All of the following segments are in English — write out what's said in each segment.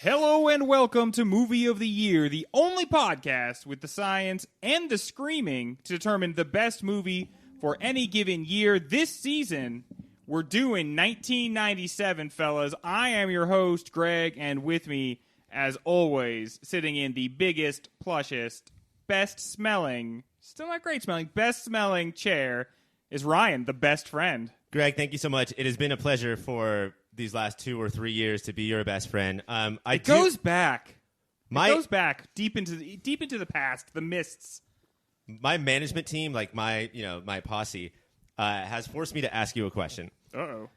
Hello and welcome to Movie of the Year, the only podcast with the science and the screaming to determine the best movie for any given year. This season, we're doing 1997, fellas. I am your host, Greg, and with me, as always, sitting in the biggest, plushest, best-smelling, still not great-smelling, best-smelling chair is Ryan, the best friend. Greg, thank you so much. It has been a pleasure for these last 2 or 3 years to be your best friend. It goes back deep into the past, the mists. My management team, like my posse, has forced me to ask you a question. Uh-oh.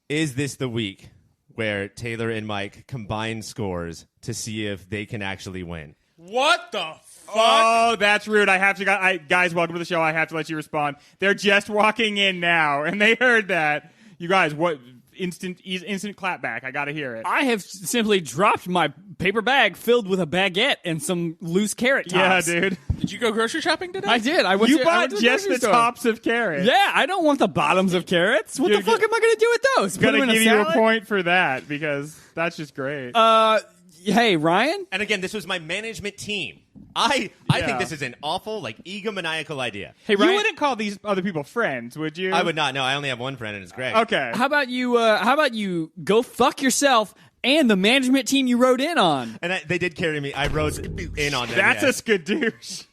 Is this the week where Taylor and Mike combine scores to see if they can actually win? What the fuck? Oh, that's rude. Guys, welcome to the show. I have to let you respond. They're just walking in now, and they heard that. You guys, what? Instant clapback. I got to hear it. I have simply dropped my paper bag filled with a baguette and some loose carrot tops. Yeah, dude. Did you go grocery shopping today? I did. You bought just the tops of carrots. Yeah, I don't want the bottoms of carrots. What the fuck am I going to do with those? I'm going to give you a point for that because that's just great. Hey, Ryan? And again, this was my management team. I think this is an awful, egomaniacal idea. Hey, Ryan? You wouldn't call these other people friends, would you? I would not. No, I only have one friend, and it's Greg. Okay. How about you go fuck yourself and the management team you rode in on? And they did carry me. I rode in on them. That's yes. a skadoosh.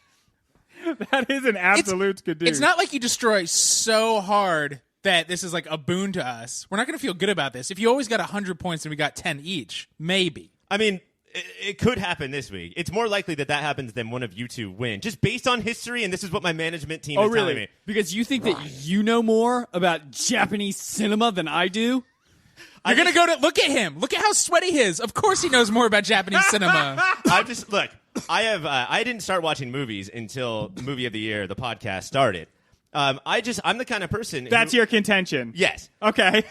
That is an absolute skadoosh. It's not like you destroy so hard that this is like a boon to us. We're not going to feel good about this. If you always got 100 points and we got 10 each, maybe. I mean, it could happen this week. It's more likely that happens than one of you two win, just based on history, and this is what my management team is telling me. Because you think that you know more about Japanese cinema than I do? You're going to go to... Look at him. Look at how sweaty he is. Of course he knows more about Japanese cinema. I didn't start watching movies until Movie of the Year, the podcast, started. I'm the kind of person That's your contention. Yes. Okay.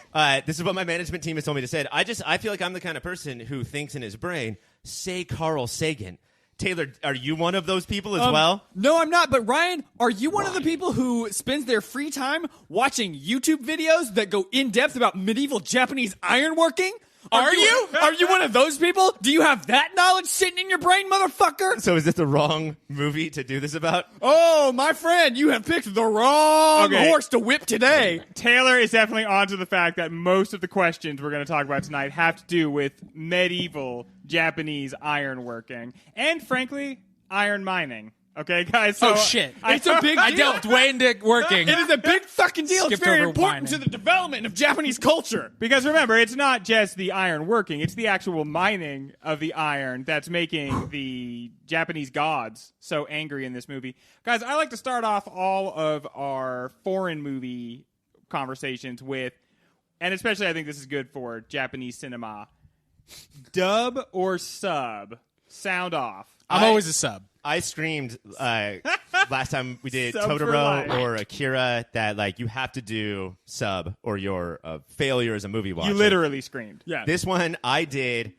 This is what my management team has told me to say. I feel like I'm the kind of person who thinks in his brain, say Carl Sagan. Taylor, are you one of those people as well? No, I'm not. But Ryan, are you one of the people who spends their free time watching YouTube videos that go in depth about medieval Japanese ironworking? Are you? Are you one of those people? Do you have that knowledge sitting in your brain, motherfucker? So is this the wrong movie to do this about? Oh, my friend, you have picked the wrong horse to whip today. Taylor is definitely onto the fact that most of the questions we're going to talk about tonight have to do with medieval Japanese ironworking and, frankly, iron mining. Okay, guys? So shit. It's a big deal. I delved way into working. It is a big fucking deal. Skipped It's very over important whining. to the development of Japanese culture. Because remember, it's not just the iron working, it's the actual mining of the iron that's making the Japanese gods so angry in this movie. Guys, I like to start off all of our foreign movie conversations with, and especially I think this is good for Japanese cinema, dub or sub, sound off. I'm always a sub. I screamed last time we did Sub for Totoro life. or Akira that you have to do sub or you're a failure as a movie watcher. You literally screamed. Yeah. This one I did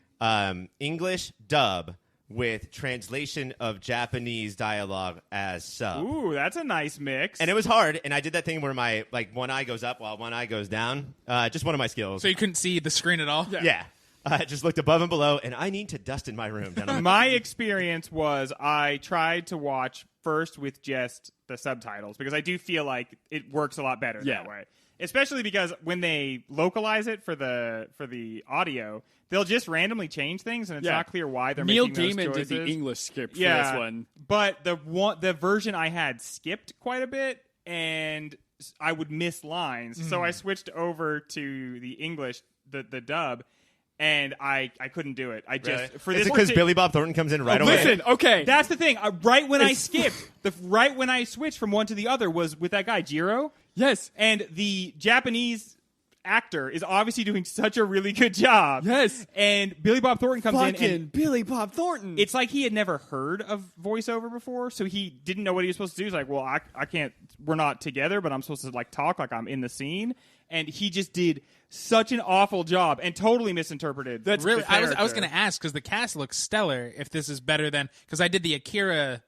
English dub with translation of Japanese dialogue as sub. Ooh, that's a nice mix. And it was hard, and I did that thing where my one eye goes up while one eye goes down. Just one of my skills. So you couldn't see the screen at all? Yeah. I just looked above and below, and I need to dust in my room. My experience was I tried to watch first with just the subtitles because I do feel like it works a lot better that way. Especially because when they localize it for the audio, they'll just randomly change things, and it's not clear why they're Neil making those Gaiman choices. did the English script for Yeah, this one. But the version I had skipped quite a bit, and I would miss lines. So I switched over to the English, the dub. And I couldn't do it. I just for Is this it because Billy Bob Thornton comes in right away? Listen, okay. That's the thing. Right when I skipped, right when I switched from one to the other was with that guy Jiro. Yes. And the Japanese actor is obviously doing such a really good job. Yes. And Billy Bob Thornton comes in and Billy Bob Thornton. it's like he had never heard of voiceover before, so he didn't know what he was supposed to do. He's like, well, I can't, we're not together, but I'm supposed to talk like I'm in the scene. And he just did such an awful job and totally misinterpreted. That's really. the I was character. going to ask because the cast looks stellar. If this is better than because I did the Akira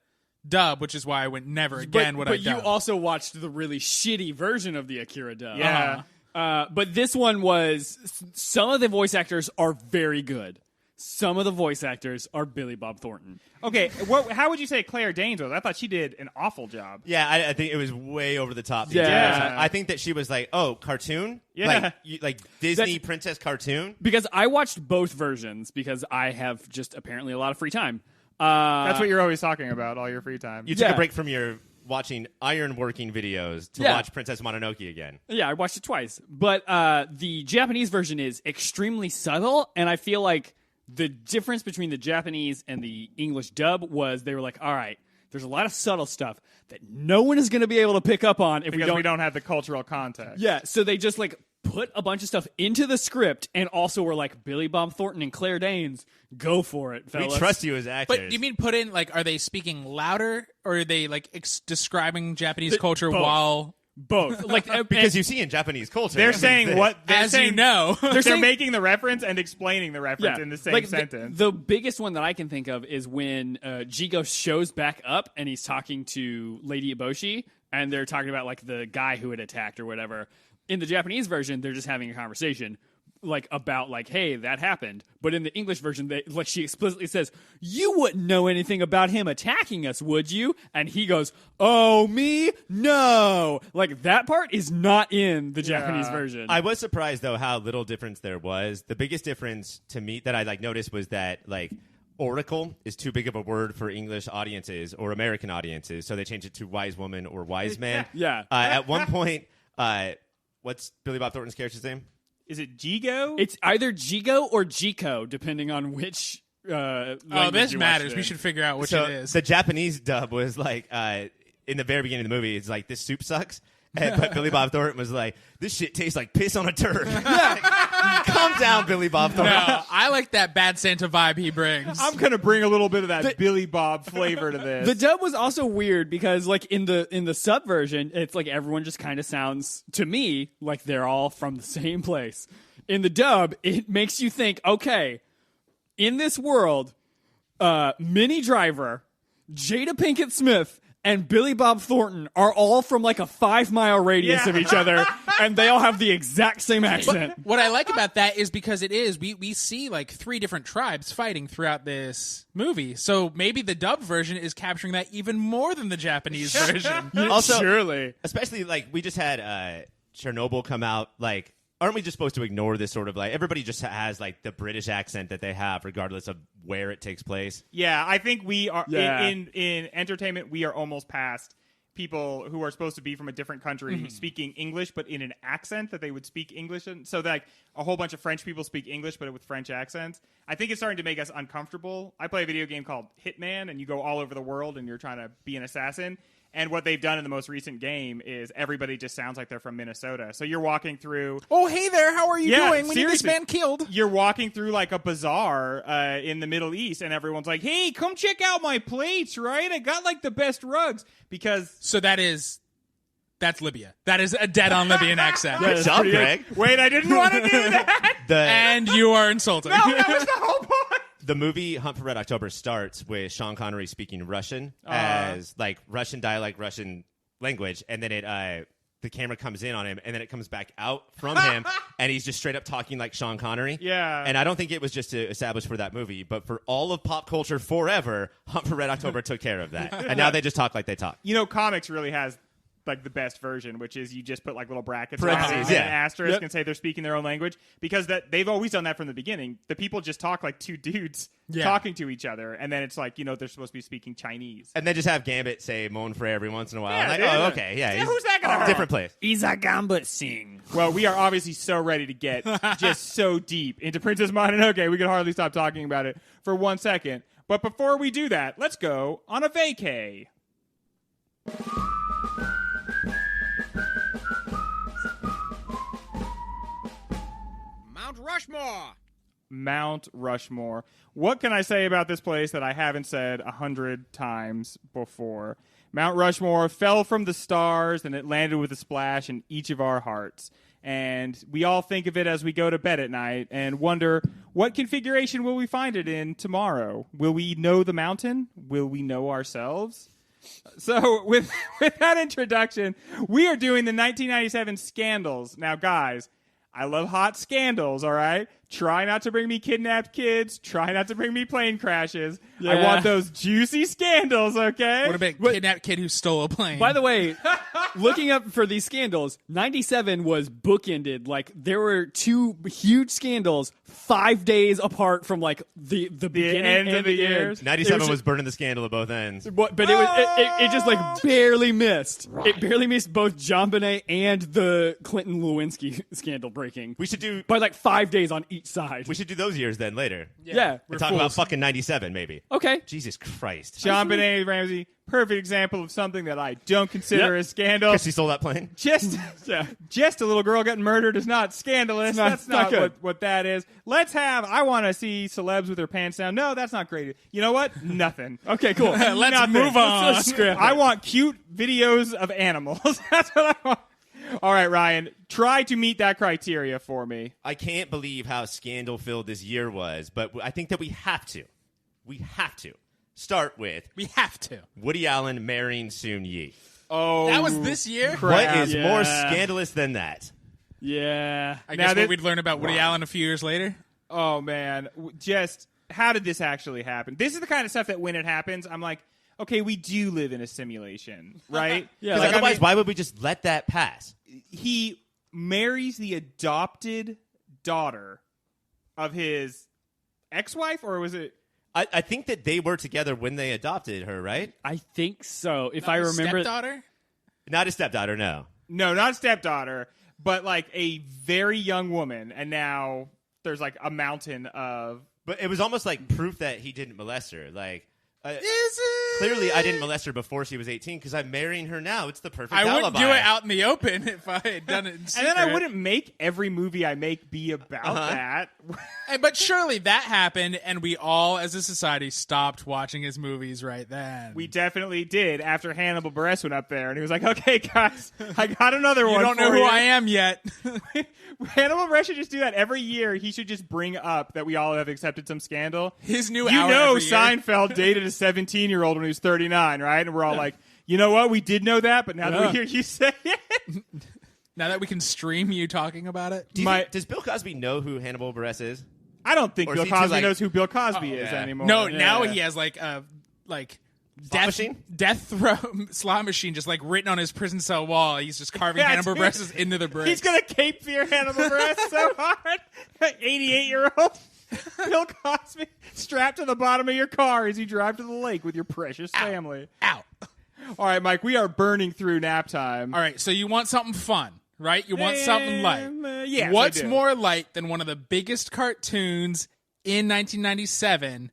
dub, which is why I went never again would I But you dub. also watched the really shitty version of the Akira dub. Yeah. But this one was, some of the voice actors are very good. Some of the voice actors are Billy Bob Thornton. Okay, how would you say Claire Danes was? I thought she did an awful job. Yeah, I think it was way over the top. Yeah. I think that she was like, oh, cartoon? Yeah. Like Disney princess cartoon? Because I watched both versions because I have just apparently a lot of free time. That's what you're always talking about, all your free time. You took Yeah. a break from your watching ironworking videos to Yeah. watch Princess Mononoke again. Yeah, I watched it twice. But the Japanese version is extremely subtle, and I feel like the difference between the Japanese and the English dub was they were like, all right, there's a lot of subtle stuff that no one is going to be able to pick up on if because we don't have the cultural context. Yeah, so they just like put a bunch of stuff into the script and also were like, Billy Bob Thornton and Claire Danes, go for it, fellas. We trust you as actors. But you mean put in, like, are they speaking louder, or are they, like, describing Japanese culture both. while... Both. Like, because you see in Japanese culture. They're that saying exists. what they're As saying, you know. They're saying- making the reference and explaining the reference in the same like, sentence. The biggest one that I can think of is when Jigo shows back up and he's talking to Lady Eboshi, and they're talking about like the guy who had attacked or whatever. In the Japanese version, they're just having a conversation like about like, hey, that happened. But in the English version, like she explicitly says, "You wouldn't know anything about him attacking us, would you?" And he goes, "Oh, me? No." Like that part is not in the Japanese version. I was surprised though how little difference there was. The biggest difference to me that I noticed was that oracle is too big of a word for English audiences or American audiences, so they changed it to wise woman or wise man. Yeah. At one point, what's Billy Bob Thornton's character's name? Is it Jigo? It's either Jigo or Jiko, depending on which. Oh, language this you matters. watched it We in. should figure out which So it is. the Japanese dub was like in the very beginning of the movie, it's like, this soup sucks. But Billy Bob Thornton was like, this shit tastes like piss on a turd. Calm down, Billy Bob Thornton. No, I like that bad Santa vibe he brings. I'm gonna bring a little bit of that Billy Bob flavor to this. The dub was also weird because, like in the sub version, it's like everyone just kind of sounds to me like they're all from the same place. In the dub, it makes you think, okay, in this world, Minnie Driver, Jada Pinkett Smith, and Billy Bob Thornton are all from like a 5-mile radius of each other, and they all have the exact same accent. What I like about that is because we see like 3 different tribes fighting throughout this movie. So maybe the dub version is capturing that even more than the Japanese version. Also, Surely. especially we just had Chernobyl come out. Aren't we just supposed to ignore this sort of everybody just has the British accent that they have regardless of where it takes place? Yeah, I think we are Yeah. in entertainment. We are almost past people who are supposed to be from a different country speaking English, but in an accent that they would speak English in. So that a whole bunch of French people speak English, but with French accents. I think it's starting to make us uncomfortable. I play a video game called Hitman, and you go all over the world, and you're trying to be an assassin. And what they've done in the most recent game is everybody just sounds like they're from Minnesota. So you're walking through. Oh, hey there, how are you Yeah, doing? We need this seriously. man killed. You're walking through like a bazaar in the Middle East, and everyone's like, "Hey, come check out my plates, right? I got like the best rugs." Because So that's Libya. That is a dead-on Libyan accent. Good job, Greg. wait, I didn't want to do that. And you are insulting. No, that was the whole point. The movie Hunt for Red October starts with Sean Connery speaking Russian as Russian dialect, Russian language, and then the camera comes in on him, and then it comes back out from him, and he's just straight up talking like Sean Connery. Yeah. And I don't think it was just to establish for that movie, but for all of pop culture forever, Hunt for Red October took care of that. And now they just talk like they talk. You know, comics really has the best version, which is you just put little brackets around Parentheses, it yeah. and an asterisk and say they're speaking their own language, because they've always done that from the beginning. The people just talk like 2 dudes talking to each other, and then it's they're supposed to be speaking Chinese. And then just have Gambit say Mon Frere every once in a while. Yeah, Like, dude. oh, okay, yeah. he's- who's that gonna hurt? Different place. Isa Gambit Singh. Well, we are obviously so ready to get just so deep into Princess Mononoke, we can hardly stop talking about it for 1 second. But before we do that, let's go on a vacay. Mount Rushmore. What can I say about this place that I haven't said 100 times before? Mount Rushmore fell from the stars, and it landed with a splash in each of our hearts. And we all think of it as we go to bed at night and wonder, what configuration will we find it in tomorrow? Will we know the mountain? Will we know ourselves? So with that introduction, we are doing the 1997 scandals. Now, guys, I love hot scandals, all right? Try not to bring me kidnapped kids. Try not to bring me plane crashes. I Yeah. want those juicy scandals, okay? What about kidnapped kid who stole a plane? By the way, looking up for these scandals, 97 was bookended. Like, there were two huge scandals 5 days apart from, like, the beginning end and of the years. end. 97 It was burning the scandal at both ends. But it just, like, barely missed. It barely missed both John Bonet and the Clinton Lewinsky scandal breaking. We should do By, like, 5 days on each side. we should do those years then later. Yeah. And talk about fucking 97 maybe. Okay. Jesus Christ. John Benet Ramsey, perfect example of something that I don't consider Yep. a scandal. Because he stole that plane. Just a little girl getting murdered is not scandalous. That's not good. what that is. I want to see celebs with their pants down. No, that's not great. You know what? Nothing. Okay, cool. Let's Nothing. move on. Let's scrap it. I want cute videos of animals. That's what I want. All right, Ryan, try to meet that criteria for me. I can't believe how scandal-filled this year was, but I think that we have to start with We have to. Woody Allen marrying Soon Yi. Oh, That was this year? What is Yeah. more scandalous than that? Yeah. I Now guess that- what we'd learn about Woody Allen a few years later. Oh man, just how did this actually happen? This is the kind of stuff that when it happens, I'm like, okay, we do live in a simulation, right? Yeah, 'Cause, like, Otherwise, I mean, why would we just let that pass? he marries the adopted daughter of his ex-wife, or was it? I think that they were together when they adopted her, right? I think so. If Not I his remember. stepdaughter? Not his stepdaughter, no. No, not stepdaughter, but like a very young woman, and now there's like a mountain of. But it was almost like proof that he didn't molest her. Like, Is it? clearly I didn't molest her before she was 18 because I'm marrying her now. It's the perfect I wouldn't alibi. do it out in the open if I had done it in secret. And then I wouldn't make every movie I make be about that. But surely that happened, and we all, as a society, stopped watching his movies right then. We definitely did after Hannibal Buress went up there, and he was like, "Okay, guys, I got another one." You don't know for who you." I am yet. Hannibal Buress should just do that every year. He should just bring up that we all have accepted some scandal. His new You hour know, every year. Seinfeld dated a 17-year-old when he was 39, right? And we're all like, you know what? We did know that, but now that we hear you say it, Now that we can stream you talking about it. Does Bill Cosby know who Hannibal Buress is? I don't think Or is Bill he too, Cosby like- knows who Bill Cosby is yeah. anymore. No, Yeah. now he has like a death machine? death throw slot machine just like written on his prison cell wall. He's just carving Yeah, Hannibal dude. Buress into the bricks. He's gonna Cape Fear Hannibal Buress so hard. 88-year-old Bill Cosby strapped to the bottom of your car as you drive to the lake with your precious family. out. All right, Mike, we are burning through nap time. All right, so you want something fun, right? You want something light. Yes, What's I do. more light than one of the biggest cartoons in 1997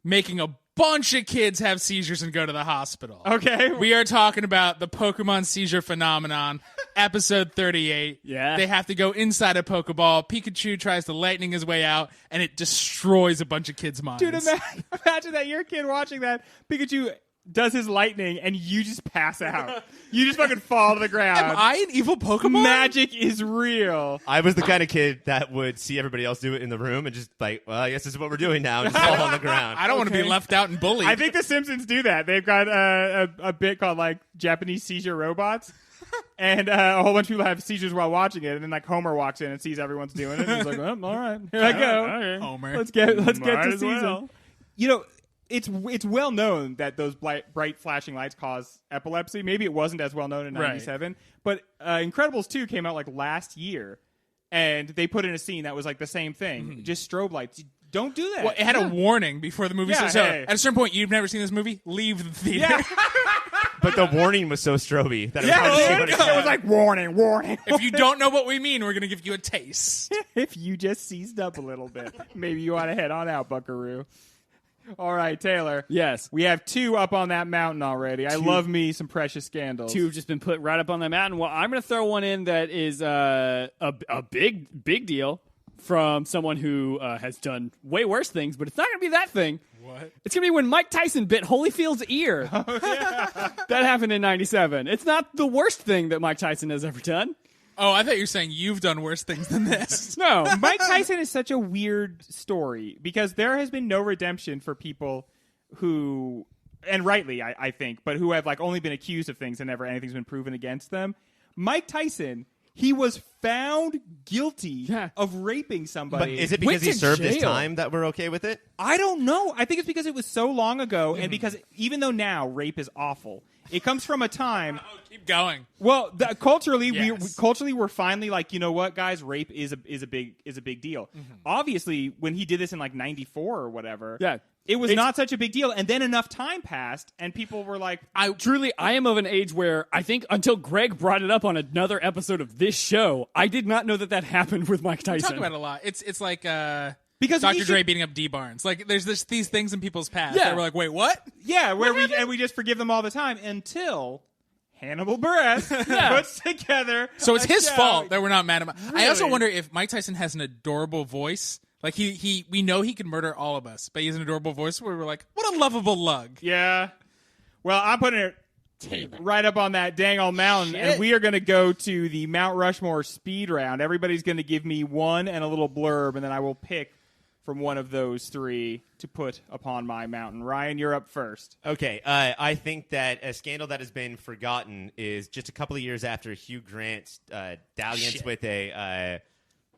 making a bunch of kids have seizures and go to the hospital? Okay. We are talking about the Pokemon seizure phenomenon, episode 38. Yeah. They have to go inside a Pokeball. Pikachu tries to lightning his way out, and it destroys a bunch of kids' minds. Dude, imagine that you're a kid watching that. Pikachu does his lightning, and you just pass out. You just fucking fall to the ground. Am I an evil Pokemon? Magic is real. I was the kind of kid that would see everybody else do it in the room and just like, well, I guess this is what we're doing now, and just fall on the ground. I don't want to be Okay. left out and bullied. I think The Simpsons do that. They've got a bit called like Japanese seizure robots, and a whole bunch of people have seizures while watching it. And then like Homer walks in and sees everyone's doing it, and he's like, "Oh, all right, here I go. Homer. Let's get Might to as season." well. You know, it's well known that those bright flashing lights cause epilepsy. Maybe it wasn't as well known in Right. '97, but Incredibles 2 came out like last year, and they put in a scene that was like the same thing, just strobe lights. Don't do that. Well, it had a warning before the movie Yeah, started. So hey. at a certain point, you've never seen this movie, leave the theater. Yeah. But the warning was so stroby that it was Yeah, hard to see dude. what it It said. was like warning. If you don't know what we mean, we're going to give you a taste. If you just seized up a little bit, maybe you ought to head on out, Buckaroo. All right, Taylor. Yes. We have 2 up on that mountain already. I love me some Precious Scandals. 2 have just been put right up on that mountain. Well, I'm going to throw one in that is a big deal from someone who has done way worse things, but it's not going to be that thing. What? It's going to be when Mike Tyson bit Holyfield's ear. That happened in 97. It's not the worst thing that Mike Tyson has ever done. Oh, I thought you were saying you've done worse things than this. No. Mike Tyson is such a weird story because there has been no redemption for people who and rightly, I think, but who have like only been accused of things and never anything's been proven against them. Mike Tyson, he was found guilty of raping somebody. But is it because he served his jail. time that we're okay with it? I don't know. I think it's because it was so long ago, and because even though now rape is awful, it comes from a time. Oh, keep going. Well, culturally, Yes. we're finally like, you know what, guys, rape is a big deal. Obviously, when he did this in like '94 or whatever, it was not such a big deal. And then enough time passed, and people were like, I am of an age where I think until Greg brought it up on another episode of this show, I did not know that happened with Mike We Tyson. talk about it a lot. It's like Because Dr. we Dre should- beating up D Barnes. Like there's these things in people's past Yeah. that we're like, wait, what? yeah, where we just forgive them all the time until Hannibal Buress puts together. So it's a his show. fault that we're not mad at him. I also Really? wonder if Mike Tyson has an adorable voice. Like we know he can murder all of us, but he has an adorable voice where we're like, what a lovable lug. Yeah. Well, I'm putting it right up on that dang old mountain, and we are going to go to the Mount Rushmore speed round. Everybody's going to give me one and a little blurb, and then I will pick from one of those three to put upon my mountain. Ryan, you're up first. Okay, I think that a scandal that has been forgotten is just a couple of years after Hugh Grant's dalliance with a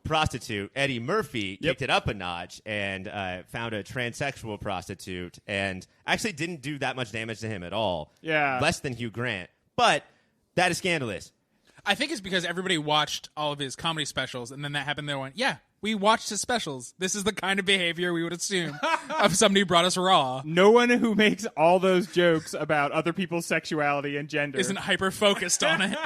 prostitute, Eddie Murphy, kicked it up a notch and found a transsexual prostitute and actually didn't do that much damage to him at all. Yeah. Less than Hugh Grant. But that is scandalous. I think it's because everybody watched all of his comedy specials, and then that happened. They went, yeah, we watched his specials. This is the kind of behavior we would assume of somebody who brought us Raw. No one who makes all those jokes about other people's sexuality and gender Isn't hyper focused on it.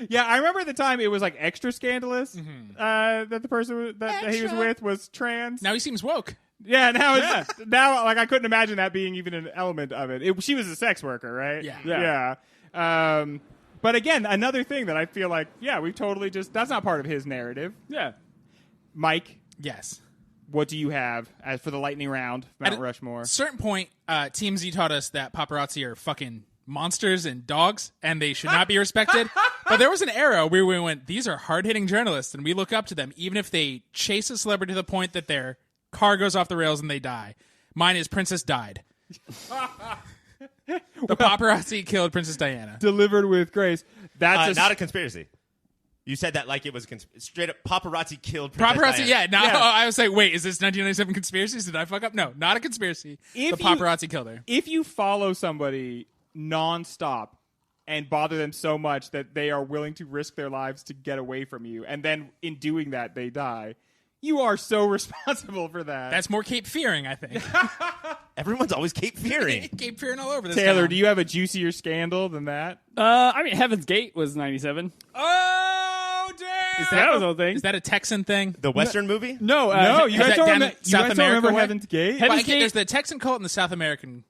Yeah, I remember at the time it was like extra scandalous that the person that he was with was trans. Now he seems woke. Yeah, now like I couldn't imagine that being even an element of it. She was a sex worker, right? Yeah. Yeah. But again, another thing that I feel like, we've totally that's not part of his narrative. Yeah. Mike, Yes. what do you have as for the lightning round, Mount At a Rushmore? certain point, TMZ taught us that paparazzi are fucking monsters and dogs, and they should not be respected. But there was an era where we went, these are hard-hitting journalists, and we look up to them, even if they chase a celebrity to the point that their car goes off the rails and they die. Mine is Princess Died. The paparazzi killed Princess Diana. Delivered with grace. That's Not a conspiracy. You said that like it was straight up paparazzi killed Princess Paparazzi, Diana. yeah. Now Yeah. I was like, wait, is this 1997 conspiracies? Did I fuck up? No, not a conspiracy. If The you- paparazzi killed her. If you follow somebody nonstop and bother them so much that they are willing to risk their lives to get away from you, and then in doing that they die, you are so responsible for that. That's more Cape Fearing, I think. Everyone's always Cape Fearing. Cape Fearing all over this Taylor, town. do you have a juicier scandal than that? I mean, Heaven's Gate was 97. Oh, damn! That was the whole thing. Is that a Texan thing? The Western movie? No, No, you guys that don't, down remember, in South America way? Heaven's Gate? Heaven's Well, I get, Gate- there's the Texan cult and the South American.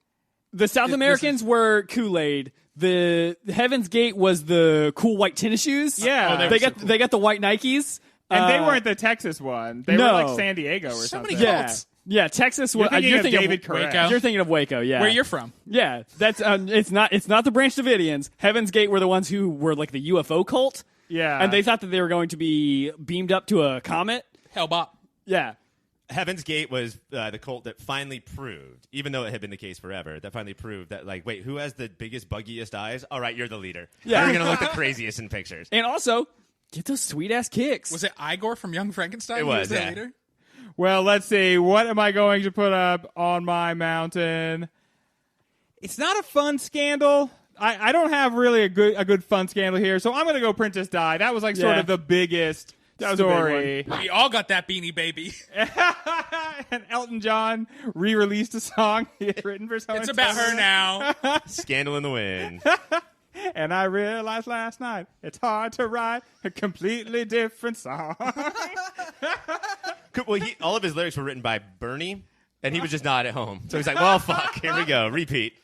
The South This Americans were Kool-Aid. The Heaven's Gate was the cool white tennis shoes. Yeah. Oh, they got the white Nikes. And they weren't the Texas one. They no. were like San Diego or So something. many Yeah, cults. yeah. Texas. You're thinking of David of Koresh. Waco. You're thinking of Waco. Yeah, Where you're from. Yeah, that's it's not the Branch Davidians. Heaven's Gate were the ones who were like the UFO cult. Yeah. and they thought that they were going to be beamed up to a comet. Hellbop. Yeah, Heaven's Gate was the cult that finally proved, even though it had been the case forever, that finally proved that, like, wait, who has the biggest, buggiest eyes? All right, you're the leader. Yeah. You're going to look the craziest in pictures. and also get those sweet ass kicks. Was it Igor from Young Frankenstein? It who was, the yeah. leader? Well, let's see. What am I going to put up on my mountain? It's not a fun scandal. I don't have really a good fun scandal here, so I'm going to go Princess Di. That was like sort Yeah. of the biggest That was a big story. We all got that Beanie Baby. And Elton John re-released a song he had written for someone. It's about her now. Scandal in the wind. And I realized last night it's hard to write a completely different song. Well, all of his lyrics were written by Bernie, and he was just not at home. So he's like, well, fuck, here we go, repeat.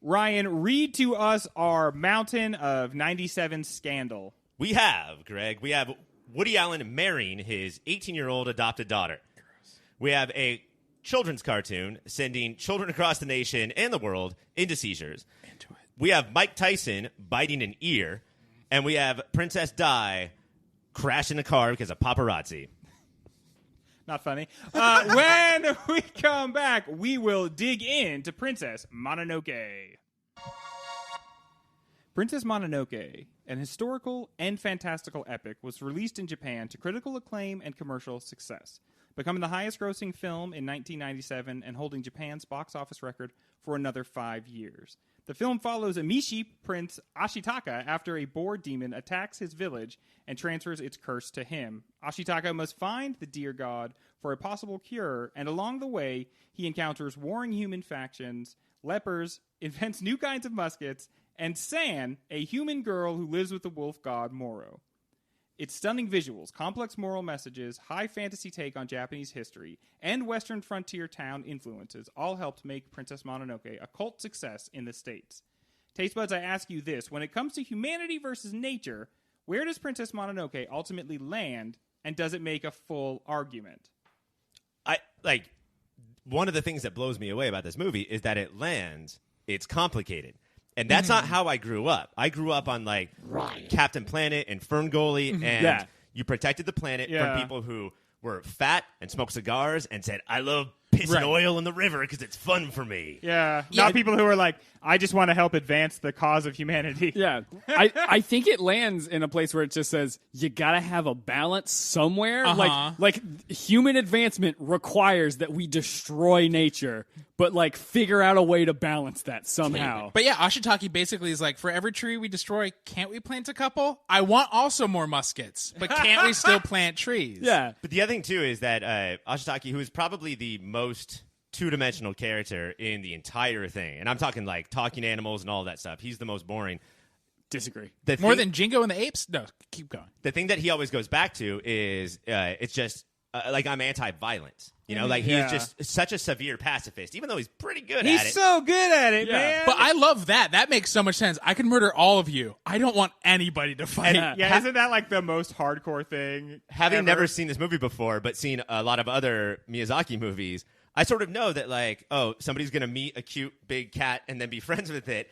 Ryan, read to us our mountain of 97 scandal. We have Woody Allen marrying his 18-year-old adopted daughter. We have a children's cartoon sending children across the nation and the world into seizures. We have Mike Tyson biting an ear, and we have Princess Di crashing a car because of paparazzi. Not funny. When we come back, we will dig into Princess Mononoke. Princess Mononoke, an historical and fantastical epic, was released in Japan to critical acclaim and commercial success, becoming the highest-grossing film in 1997 and holding Japan's box office record for another 5 years. The film follows Amishi Prince Ashitaka after a boar demon attacks his village and transfers its curse to him. Ashitaka must find the deer god for a possible cure, and along the way, he encounters warring human factions, lepers, invents new kinds of muskets, and San, a human girl who lives with the wolf god Moro. Its stunning visuals, complex moral messages, high fantasy take on Japanese history, and Western frontier town influences all helped make Princess Mononoke a cult success in the States. Taste buds, I ask you this. When it comes to humanity versus nature, where does Princess Mononoke ultimately land, and does it make a full argument? One of the things that blows me away about this movie is that it's complicated. And that's not how I grew up. I grew up on Captain Planet and Ferngully, and you protected the planet from people who were fat and smoked cigars and said, I love pissing oil in the river because it's fun for me. Yeah. Not people who are like, I just want to help advance the cause of humanity. Yeah. I think it lands in a place where it just says, you gotta have a balance somewhere. Like human advancement requires that we destroy nature, but figure out a way to balance that somehow. But yeah, Ashitaki basically is like, for every tree we destroy, can't we plant a couple? I want also more muskets, but can't we still plant trees? Yeah. But the other thing, too, is that Ashitaki, who is probably the most two-dimensional character in the entire thing, and I'm talking talking animals and all that stuff, he's the most boring. Disagree. More than Jingo and the Apes? No, keep going. The thing that he always goes back to is it's just I'm anti-violence. He's just such a severe pacifist, even though he's pretty good at it. He's so good at it, man. But I love that. That makes so much sense. I can murder all of you. I don't want anybody to fight. Isn't that the most hardcore thing? Having never seen this movie before, but seen a lot of other Miyazaki movies, I sort of know that, somebody's going to meet a cute big cat and then be friends with it.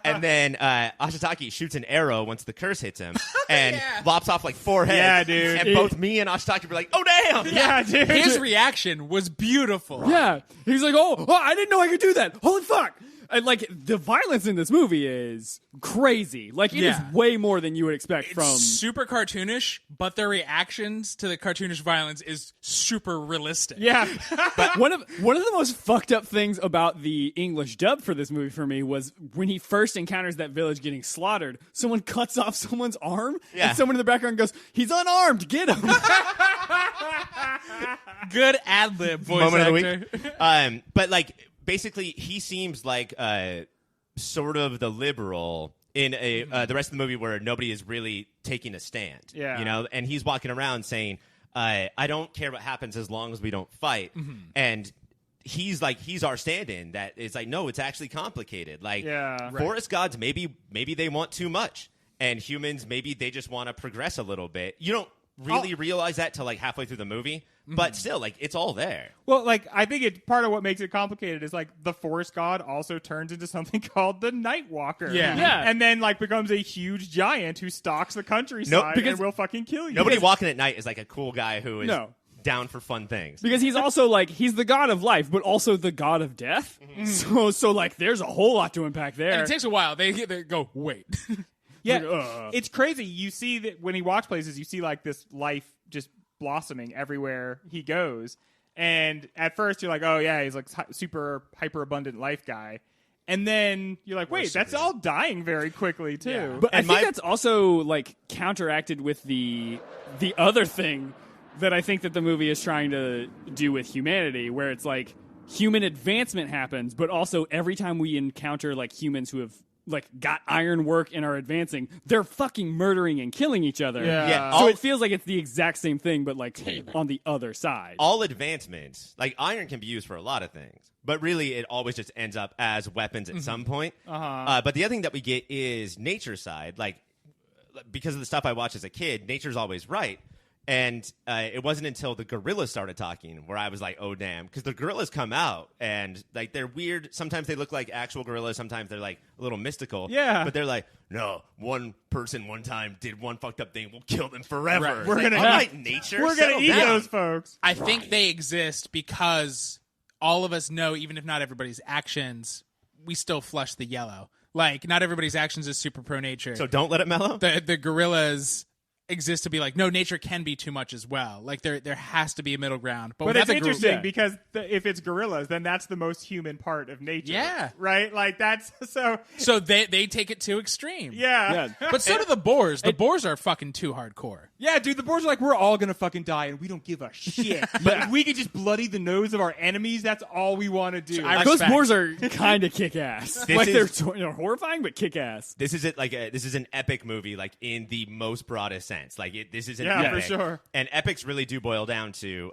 And then Ashitaki shoots an arrow once the curse hits him and lops off 4 heads. Yeah, dude. And both me and Ashitaki were like, oh, damn! Yeah, dude. His reaction was beautiful. Yeah. He's like, oh, I didn't know I could do that. Holy fuck. And the violence in this movie is crazy. It is way more than you would expect from. It's super cartoonish, but their reactions to the cartoonish violence is super realistic. Yeah. But one of the most fucked up things about the English dub for this movie for me was when he first encounters that village getting slaughtered, someone cuts off someone's arm, and someone in the background goes, he's unarmed, get him. Good ad-lib, voice Moment actor. of the week. But basically, he seems like sort of the liberal in the rest of the movie where nobody is really taking a stand. Yeah. And he's walking around saying, I don't care what happens as long as we don't fight. Mm-hmm. And he's our stand-in that is no, it's actually complicated. Forest gods, maybe they want too much. And humans, maybe they just want to progress a little bit. You don't really realize that till halfway through the movie. But still, it's all there. Well, I think part of what makes it complicated is the forest god also turns into something called the Night Walker. Yeah. And then becomes a huge giant who stalks the countryside and will fucking kill you. Nobody walking at night is a cool guy who is down for fun things. Because he's also he's the god of life, but also the god of death. Mm-hmm. So there's a whole lot to unpack there. And it takes a while. They go, wait. Yeah, it's crazy. You see that when he walks places, you see this life just blossoming everywhere he goes. And at first you're like, oh yeah, he's super hyper abundant life guy. And then you're like, wait, that's all dying very quickly too. Yeah. But I think that's also counteracted with the other thing that I think that the movie is trying to do with humanity, where it's human advancement happens, but also every time we encounter humans who have got ironwork and are advancing, they're fucking murdering and killing each other. Yeah. So it feels like it's the exact same thing, but on the other side. All advancements, iron can be used for a lot of things, but really it always just ends up as weapons at some point. But the other thing that we get is nature side. Because of the stuff I watched as a kid, nature's always right. And it wasn't until the gorillas started talking where I was like, oh, damn. Because the gorillas come out, and like they're weird. Sometimes they look like actual gorillas. Sometimes they're like a little mystical. Yeah. But they're like, no, one person one time did one fucked up thing. We'll kill them forever. Right. It's We're like, gonna unlike nature. We're going to settle eat down. those folks. I think they exist because all of us know, even if not everybody's actions, we still flush the yellow. Like, not everybody's actions is super pro nature. So don't let it mellow? The gorillas exist to be like, no, nature can be too much as well. Like, there has to be a middle ground. But without it's the interesting because if it's gorillas, then that's the most human part of nature. Yeah. Right? Like, that's so. So they take it to extreme. Yeah. But so do the boars. The boars are fucking too hardcore. Yeah, dude, the boars are like, we're all gonna fucking die, and we don't give a shit. But if we could just bloody the nose of our enemies, that's all we want to do. I Those respect. boars are kind of kick ass. This Like is- they're horrifying, but kick ass. This is this is an epic movie, like in the most broadest sense. Like this is an Yeah, epic. for sure. And epics really do boil down to: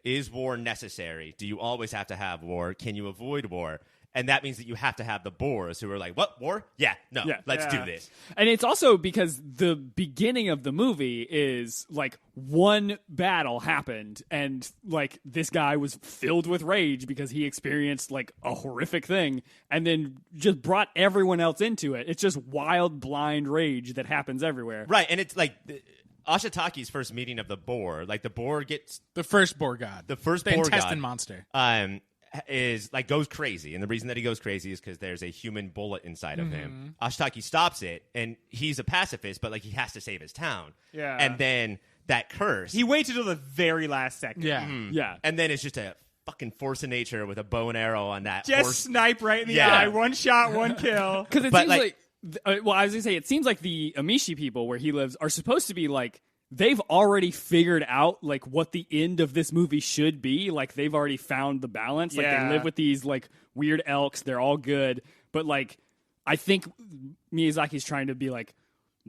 is war necessary? Do you always have to have war? Can you avoid war? And that means that you have to have the boars who are like, "What war? Yeah, no, Yeah. let's Yeah. do this." And it's also because the beginning of the movie is like one battle happened and like this guy was filled with rage because he experienced like a horrific thing and then just brought everyone else into it. It's just wild, blind rage that happens everywhere. Right, and it's like Ashitaki's first meeting of the boar. Like the boar gets The first boar god. the first the boar intestine god, monster. is like goes crazy, and the reason that he goes crazy is because there's a human bullet inside of Mm-hmm. him. Ashitaki stops it, and he's a pacifist, but like he has to save his town. Yeah. And then that curse, He waits until the very last second. Yeah. Yeah. and then it's just a fucking force of nature with a bow and arrow on that Just horse. snipe right in the Yeah. eye. One shot, one kill. Because it But, seems like- like, well, I was gonna say, it seems like the Amishi people where he lives are supposed to be like they've already figured out like what the end of this movie should be. Like they've already found the balance. Like Yeah. they live with these like weird elks. They're all good, but like I think Miyazaki's trying to be like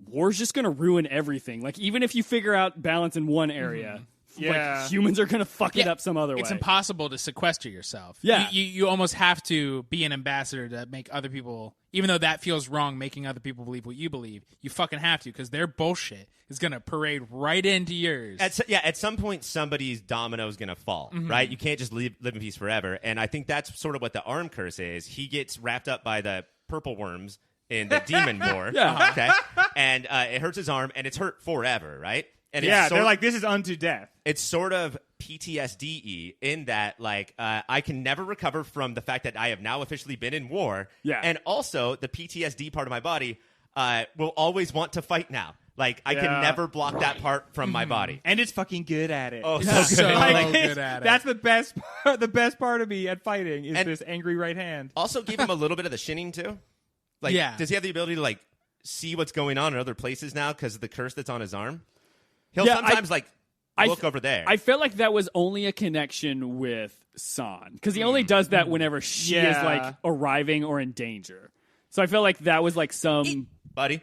war's just gonna ruin everything. Like even if you figure out balance in one area. Yeah. Like humans are gonna fuck it Yeah, up some other way. It's impossible to sequester yourself. Yeah. You almost have to be an ambassador to make other people, even though that feels wrong, making other people believe what you believe. You fucking have to, because their bullshit is going to parade right into yours. At some point, somebody's domino is going to fall, Mm-hmm. right? You can't just live in peace forever. And I think that's sort of what the arm curse is. He gets wrapped up by the purple worms in the demon boar. Yeah. Okay. And it hurts his arm, and it's hurt forever, right? And Yeah, it's they're like, this is unto death. it's sort of PTSD in that, like, I can never recover from the fact that I have now officially been in war. Yeah. And also, the PTSD part of my body will always want to fight now. Like, I Yeah. can never block that part from my body. And it's fucking good at it. Oh, Yeah. so good. So Like, good at it. That's the best the best part of me at fighting is And- this angry right hand. Also, give him a little bit of the shinning, too. Like, Yeah. does he have the ability to, like, see what's going on in other places now because of the curse that's on his arm? He'll Yeah, sometimes, I look th- over there. I felt like that was only a connection with San because he only does that whenever she is Yeah. like arriving or in danger. So I felt like that was like Buddy?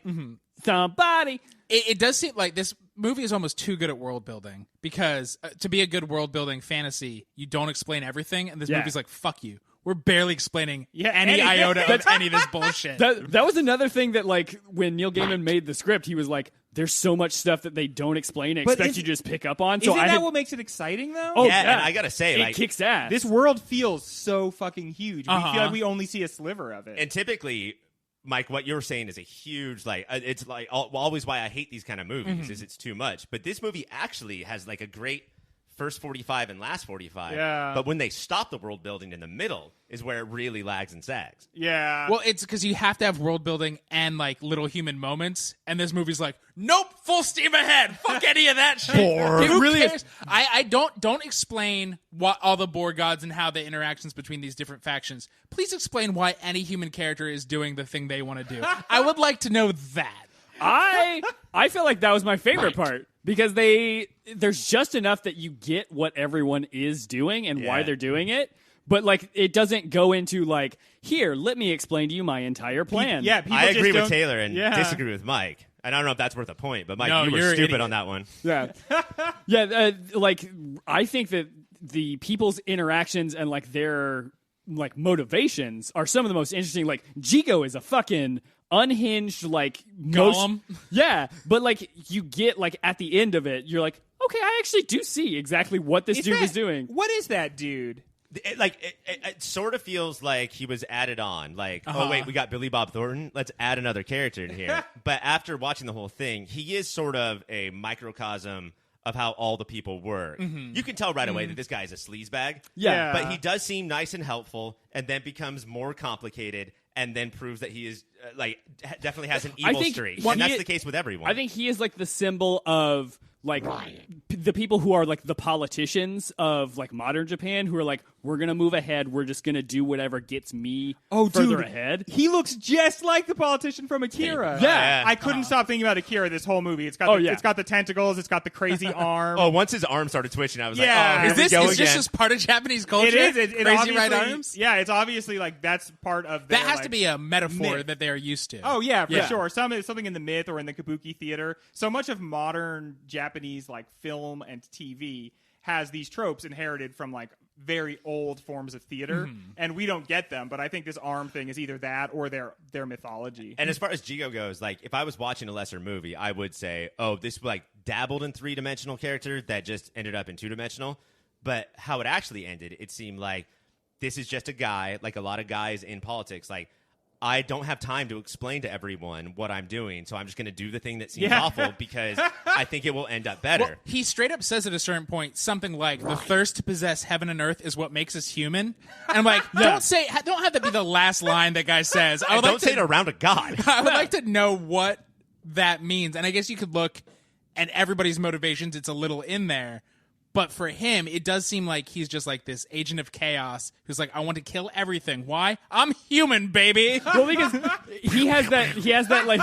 somebody. It does seem like this movie is almost too good at world building, because to be a good world building fantasy, you don't explain everything, and this Yeah. movie's like, fuck you. We're barely explaining Yeah, any anything. iota of any of this bullshit. That was another thing that like when Neil Gaiman made the script, he was like, "There's so much stuff that they don't explain and But expect is- you to just pick up on." Isn't So I that had, what makes it exciting, though? oh Yeah, yeah, and I gotta say, it like, kicks ass. This world feels so fucking huge. We Uh-huh. feel like we only see a sliver of it. And typically, Mike, what you're saying is a huge, like, it's like always why I hate these kind of movies is it's too much. But this movie actually has like a great first 45 and last 45. Yeah. But when they stop the world building in the middle is where it really lags and sags. yeah. Well, it's because you have to have world building and like little human moments, and this movie's like, nope, full steam ahead. Fuck any of that shit. It Who really is- cares? I don't explain what all the boar gods and how the interactions between these different factions. Please explain why any human character is doing the thing they want to do. I would like to know that. I feel like that was my favorite part because there's just enough that you get what everyone is doing and why Yeah. they're doing it. But like it doesn't go into like, here, let me explain to you my entire plan. yeah, people I just agree with don't- Taylor and Yeah. disagree with Mike. And I don't know if that's worth a point, but Mike, No, you were you're an stupid idiot. on that one. Yeah. Yeah. Like, I think that the people's interactions and like their like motivations are some of the most interesting. Like, Jigo is a fucking unhinged, like, Gollum. Yeah. But like, you get like at the end of it, you're like, okay, I actually do see exactly what this dude is doing. What is that dude? It sort of feels like he was added on. Like, oh, wait, we got Billy Bob Thornton. Let's add another character in here. But after watching the whole thing, he is sort of a microcosm of how all the people work. You can tell right away that this guy is a sleazebag. Yeah. But he does seem nice and helpful, and then becomes more complicated, and then proves that he is, definitely has an evil streak. And that's the case with everyone. I think he is, like, the symbol of, like, the people who are, like, the politicians of, like, modern Japan who are like, we're going to move ahead. We're just going to do whatever gets me further ahead. He looks just like the politician from Akira. Yeah. I couldn't stop thinking about Akira this whole movie. It's got it's got the tentacles. It's got the crazy arm. Oh, once his arm started twitching, I was Yeah. like, oh, here Is we this go is again. this just part of Japanese culture? It is. It Crazy obviously, right arms? Yeah, it's obviously like that's part of their, That has like, to be a metaphor myth. that they are used to. Oh yeah, for sure. Something in the myth or in the kabuki theater. So much of modern Japanese like film and TV has these tropes inherited from like very old forms of theater, and we don't get them. But I think this arm thing is either that or their mythology. And as far as Jigo goes, like if I was watching a lesser movie, I would say, oh, this like dabbled in 3-dimensional character that just ended up in 2-dimensional. But how it actually ended, it seemed like this is just a guy, like a lot of guys in politics, like, I don't have time to explain to everyone what I'm doing, so I'm just going to do the thing that seems awful because I think it will end up better. Well, he straight up says at a certain point something like, "The thirst to possess heaven and earth is what makes us human." And I'm like, don't have that be the last line that guy says. I would don't say it around a god. I would like to know what that means, and I guess you could look at everybody's motivations. It's a little in there. But for him, it does seem like he's just like this agent of chaos who's like, I want to kill everything. Why? I'm human, baby. Well, because he has that like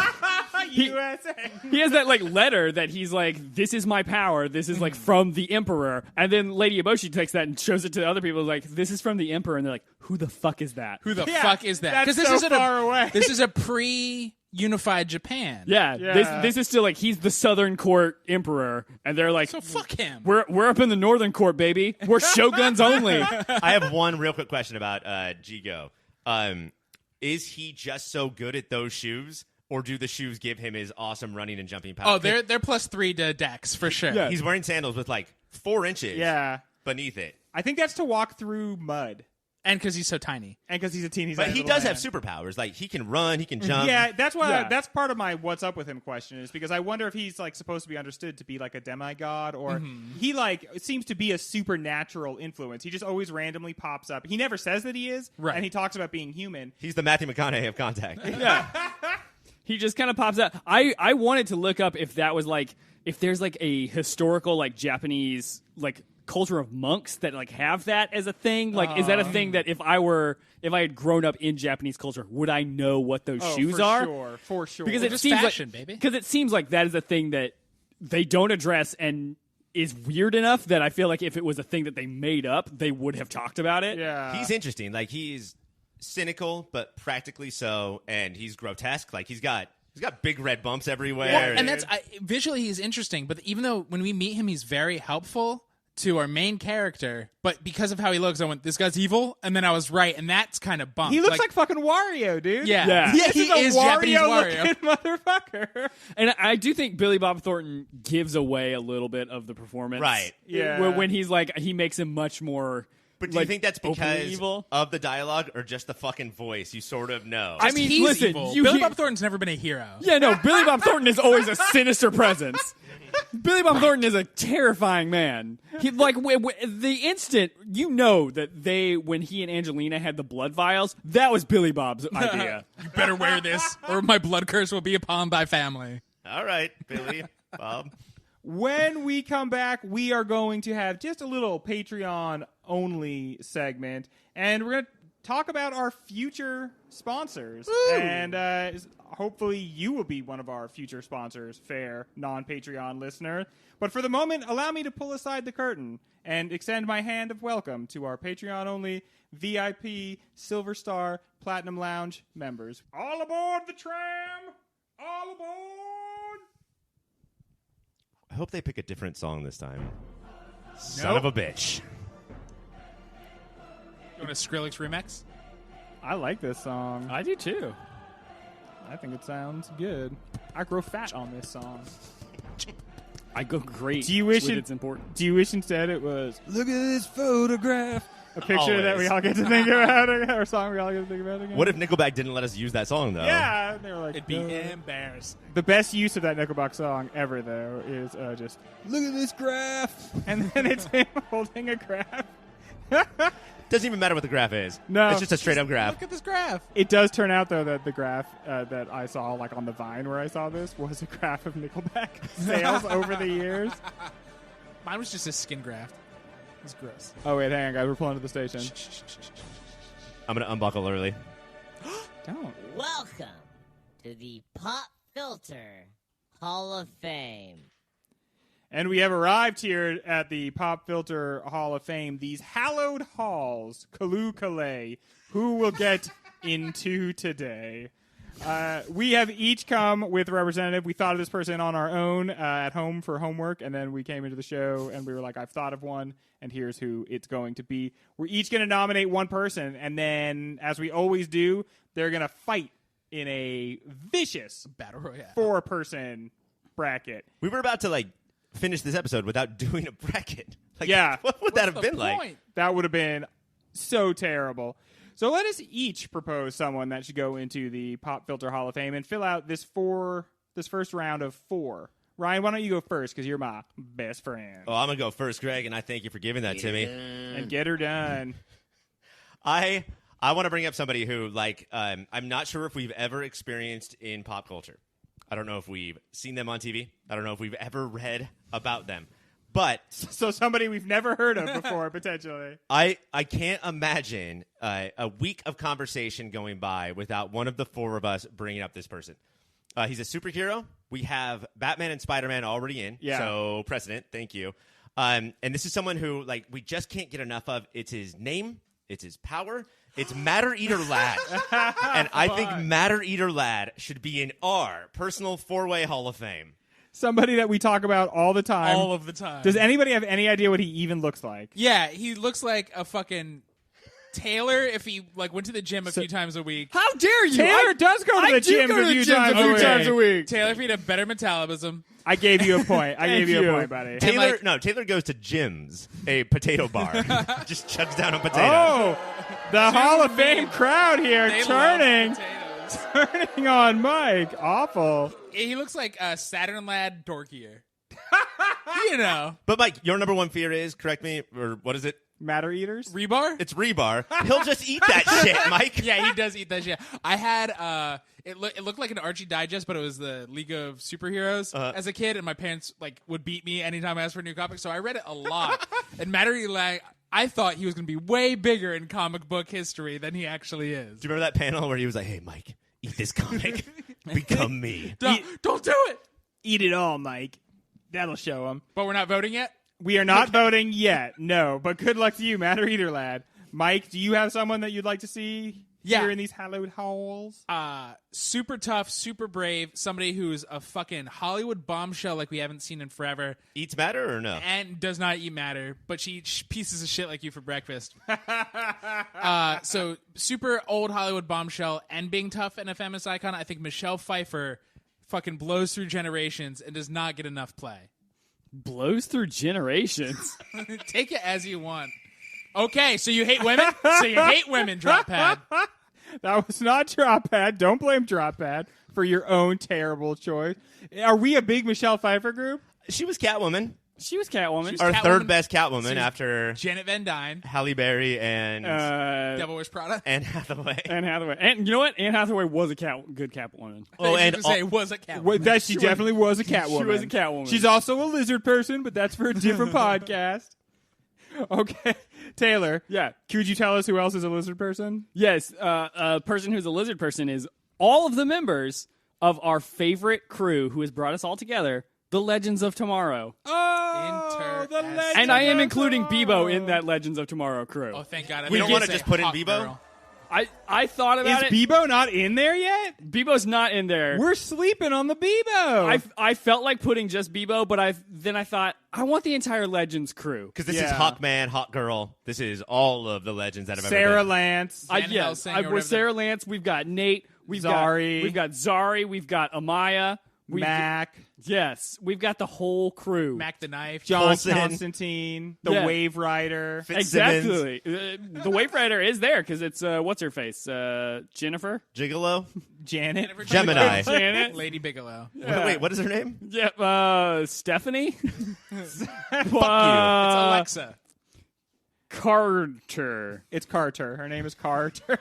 USA. he has that like letter that he's like, this is my power. This is like from the emperor. And then Lady Eboshi takes that and shows it to other people like, this is from the emperor. And they're like, who the fuck is that? Who the fuck is that? That's this so isn't far away. This is a pre-unified Japan. Yeah. This is still like, he's the Southern Court emperor. And they're like, So fuck him. we're up in the Northern Court, baby. We're shoguns only. I have one real quick question about Jigo. Is he just so good at those shoes, or do the shoes give him his awesome running and jumping power? Oh, they're +3 to Dex for sure. Yeah. He's wearing sandals with like 4 inches beneath it. I think that's to walk through mud. And because he's so tiny. And because he's a teeny But tiny he little does man. have superpowers. Like he can run, he can jump. Yeah, that's why. Yeah. That's part of my "what's up with him" question is because I wonder if he's like supposed to be understood to be like a demigod, or he like seems to be a supernatural influence. He just always randomly pops up. He never says that he is, Right. and he talks about being human. He's the Matthew McConaughey of Contact. He just kind of pops out. I wanted to look up if that was like, if there's like a historical like Japanese like culture of monks that like have that as a thing. Like, is that a thing that if I had grown up in Japanese culture, would I know what those shoes for are? For sure. Because it Just seems fashion, like, baby. Because it seems like that is a thing that they don't address and is weird enough that I feel like if it was a thing that they made up, they would have talked about it. yeah, He's interesting. Like he's cynical, but practically so, and he's grotesque. Like he's got big red bumps everywhere. Well, and that's visually he's interesting, but even though when we meet him, he's very helpful to our main character, but because of how he looks, I went, this guy's evil, and then I was right, and that's kind of bummed. he looks like fucking Wario, dude. Yeah. This He is is a Japanese Wario-looking motherfucker. And I do think Billy Bob Thornton gives away a little bit of the performance. Right. Yeah. When he's like, he makes him much more. But do you like, think that's openly because evil? of the dialogue or just the fucking voice? You sort of know. I mean, He's listen, evil. you Billy hear- Bob Thornton's never been a hero. Yeah, no, Billy Bob Thornton is always a sinister presence. Billy Bob Thornton is a terrifying man. He like the instant you know that when he and Angelina had the blood vials, that was Billy Bob's idea. You better wear this, or my blood curse will be upon thy family. All right, Billy, Bob. When we come back, we are going to have just a little Patreon-only segment, and we're going to talk about our future sponsors. Woo! And hopefully you will be one of our future sponsors, fair non-Patreon listener. But for the moment, allow me to pull aside the curtain and extend my hand of welcome to our Patreon-only VIP Silver Star Platinum Lounge members. All aboard the tram! All aboard! I hope they pick a different song this time. Son of a bitch. You want a Skrillex remix? I like this song. I do too. I think it sounds good. I grow fat on this song. I go great. Do you wish with it- it's important? Do you wish instead it was, look at this photograph? A picture that we Always. all get to think about, or a song we all get to think about again? What if Nickelback didn't let us use that song, though? Yeah, they were like, It'd be "No." embarrassing. The best use of that Nickelback song ever, though, is just, look at this graph. And then it's him holding a graph. Doesn't even matter what the graph is. No. It's just a straight up graph. Look at this graph. It does turn out, though, that the graph that I saw, like on the Vine where I saw this, was a graph of Nickelback sales over the years. Mine was just a skin graft. It was gross. Oh, wait, hang on, guys. We're pulling to the station. I'm going to unbuckle early. Don't. Welcome to the Pop Filter Hall of Fame. And we have arrived here at the Pop Filter Hall of Fame, these hallowed halls, Kaloo-Kalay, who will get into today. We have each come with a representative. We thought of this person on our own at home for homework, and then we came into the show, and we were like, I've thought of one, and here's who it's going to be. We're each going to nominate one person, and then, as we always do, they're going to fight in a vicious Battle Royale. 4-person bracket. We were about to, finish this episode without doing a bracket. Yeah. What would that have The been like? point? That would have been so terrible. So let us each propose someone that should go into the Pop Filter Hall of Fame and fill out this first round of 4. Ryan, why don't you go first, because you're my best friend. Oh, I'm going to go first, Greg, and I thank you for giving that to me. And get her done. I want to bring up somebody who, I'm not sure if we've ever experienced in pop culture. I don't know if we've seen them on TV. I don't know if we've ever read about them. But So somebody we've never heard of before, potentially. I can't imagine a week of conversation going by without one of the 4 of us bringing up this person. He's a superhero. We have Batman and Spider-Man already in. Yeah. So precedent. Thank you. And this is someone who, we just can't get enough of. It's his name. It's his power. It's Matter Eater Lad. And I think Matter Eater Lad should be in our personal 4-way Hall of Fame. Somebody that we talk about all the time. All of the time. Does anybody have any idea what he even looks like? Yeah, he looks like a fucking Taylor if he went to the gym a few times a week. How dare you? Taylor does go to the gym a few times a week. Taylor if he had a better metabolism. I gave you a point. I gave you a point, buddy. Taylor goes to Jim's, a potato bar. Just chugs down a potato. Oh, the Hall of Fame crowd here They turning love potatoes. turning on Mike. Awful. He looks like a Saturn lad dorkier. You know. But Mike, your number 1 fear is, correct me, or what is it? Matter eaters? Rebar? It's rebar. He'll just eat that shit, Mike. Yeah, he does eat that shit. I had it looked like an Archie Digest, but it was the League of Superheroes as a kid, and my parents would beat me anytime I asked for a new comic, so I read it a lot. And Matter Eli, I thought he was going to be way bigger in comic book history than he actually is. Do you remember that panel where he was like, "Hey, Mike, eat this comic, become me." Don't do it. Eat it all, Mike. That'll show him. But we're not voting yet. We are not voting yet, no. But good luck to you, Matter Eater Lad. Mike, do you have someone that you'd like to see Yeah. here in these hallowed halls? Super tough, super brave, somebody who's a fucking Hollywood bombshell like we haven't seen in forever, Eats matter or no? and does not eat matter, but she eats pieces of shit like you for breakfast. So super old Hollywood bombshell and being tough and a feminist icon. I think Michelle Pfeiffer fucking blows through generations and does not get enough play. Blows through generations. Take it as you want. Okay, so you hate women? So you hate women, Drop Pad. That was not Drop Pad. Don't blame Drop Pad for your own terrible choice. Are we a big Michelle Pfeiffer group? She was Catwoman. She was Catwoman. Our Catwoman. third best Catwoman after Janet Van Dyne, Halle Berry and Devil Wears Prada. Anne Hathaway. Anne Hathaway. And you know what? Anne Hathaway was a good Catwoman. Oh, I and was say was a Catwoman. Well, that she definitely was a Catwoman. She was a Catwoman. She's also a lizard person, but that's for a different podcast. Okay, Taylor. Yeah. Could you tell us who else is a lizard person? Yes, a person who's a lizard person is all of the members of our favorite crew who has brought us all together, the Legends of Tomorrow. Oh, the Interesting. Legends And I am of including Tomorrow. Bebo in that Legends of Tomorrow crew. Oh, thank God. We don't wanna say just put in hot Bebo? girl. I thought about Is it. Bebo not in there yet? Bebo's not in there. We're sleeping on the Bebo. I felt like putting just Bebo, but then I thought I want the entire Legends crew. Because this is Yeah. Hawkman, Hawk Girl. This is all of the legends that have Sarah ever been. Lance. Van Helsing or We're whatever Sarah Lance. We've got Nate. We've Zari. got Zari. We've got Amaya. Mac, Yes, we've got the whole crew. Mac the Knife. John Coulson. Constantine, the Yeah. Wave Rider. Exactly. The Wave Rider is there because it's what's her face, Jennifer. Gigolo? Janet. Jennifer Gemini. Janet. Lady Bigelow. Wait, what is her name? Yeah, Stephanie. Fuck It's Alexa. Carter. It's Carter. Her name is Carter.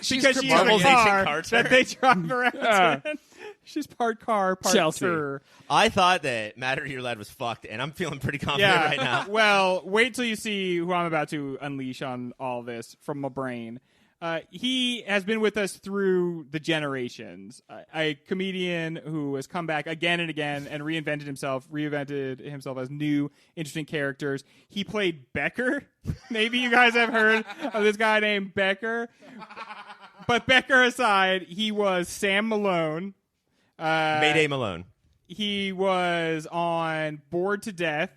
She's because she has a Marvel's car Agent Carter. that they drive around in. She's part car, part Chelsea. tour. I thought that Matt or Your Lad was fucked, and I'm feeling pretty confident Yeah. right now. Well, wait till you see who I'm about to unleash on all this from my brain. He has been with us through the generations. A comedian who has come back again and again and reinvented himself as new, interesting characters. He played Becker. Maybe you guys have heard of this guy named Becker. But Becker aside, he was Sam Malone. Mayday Malone. He was on Bored to Death,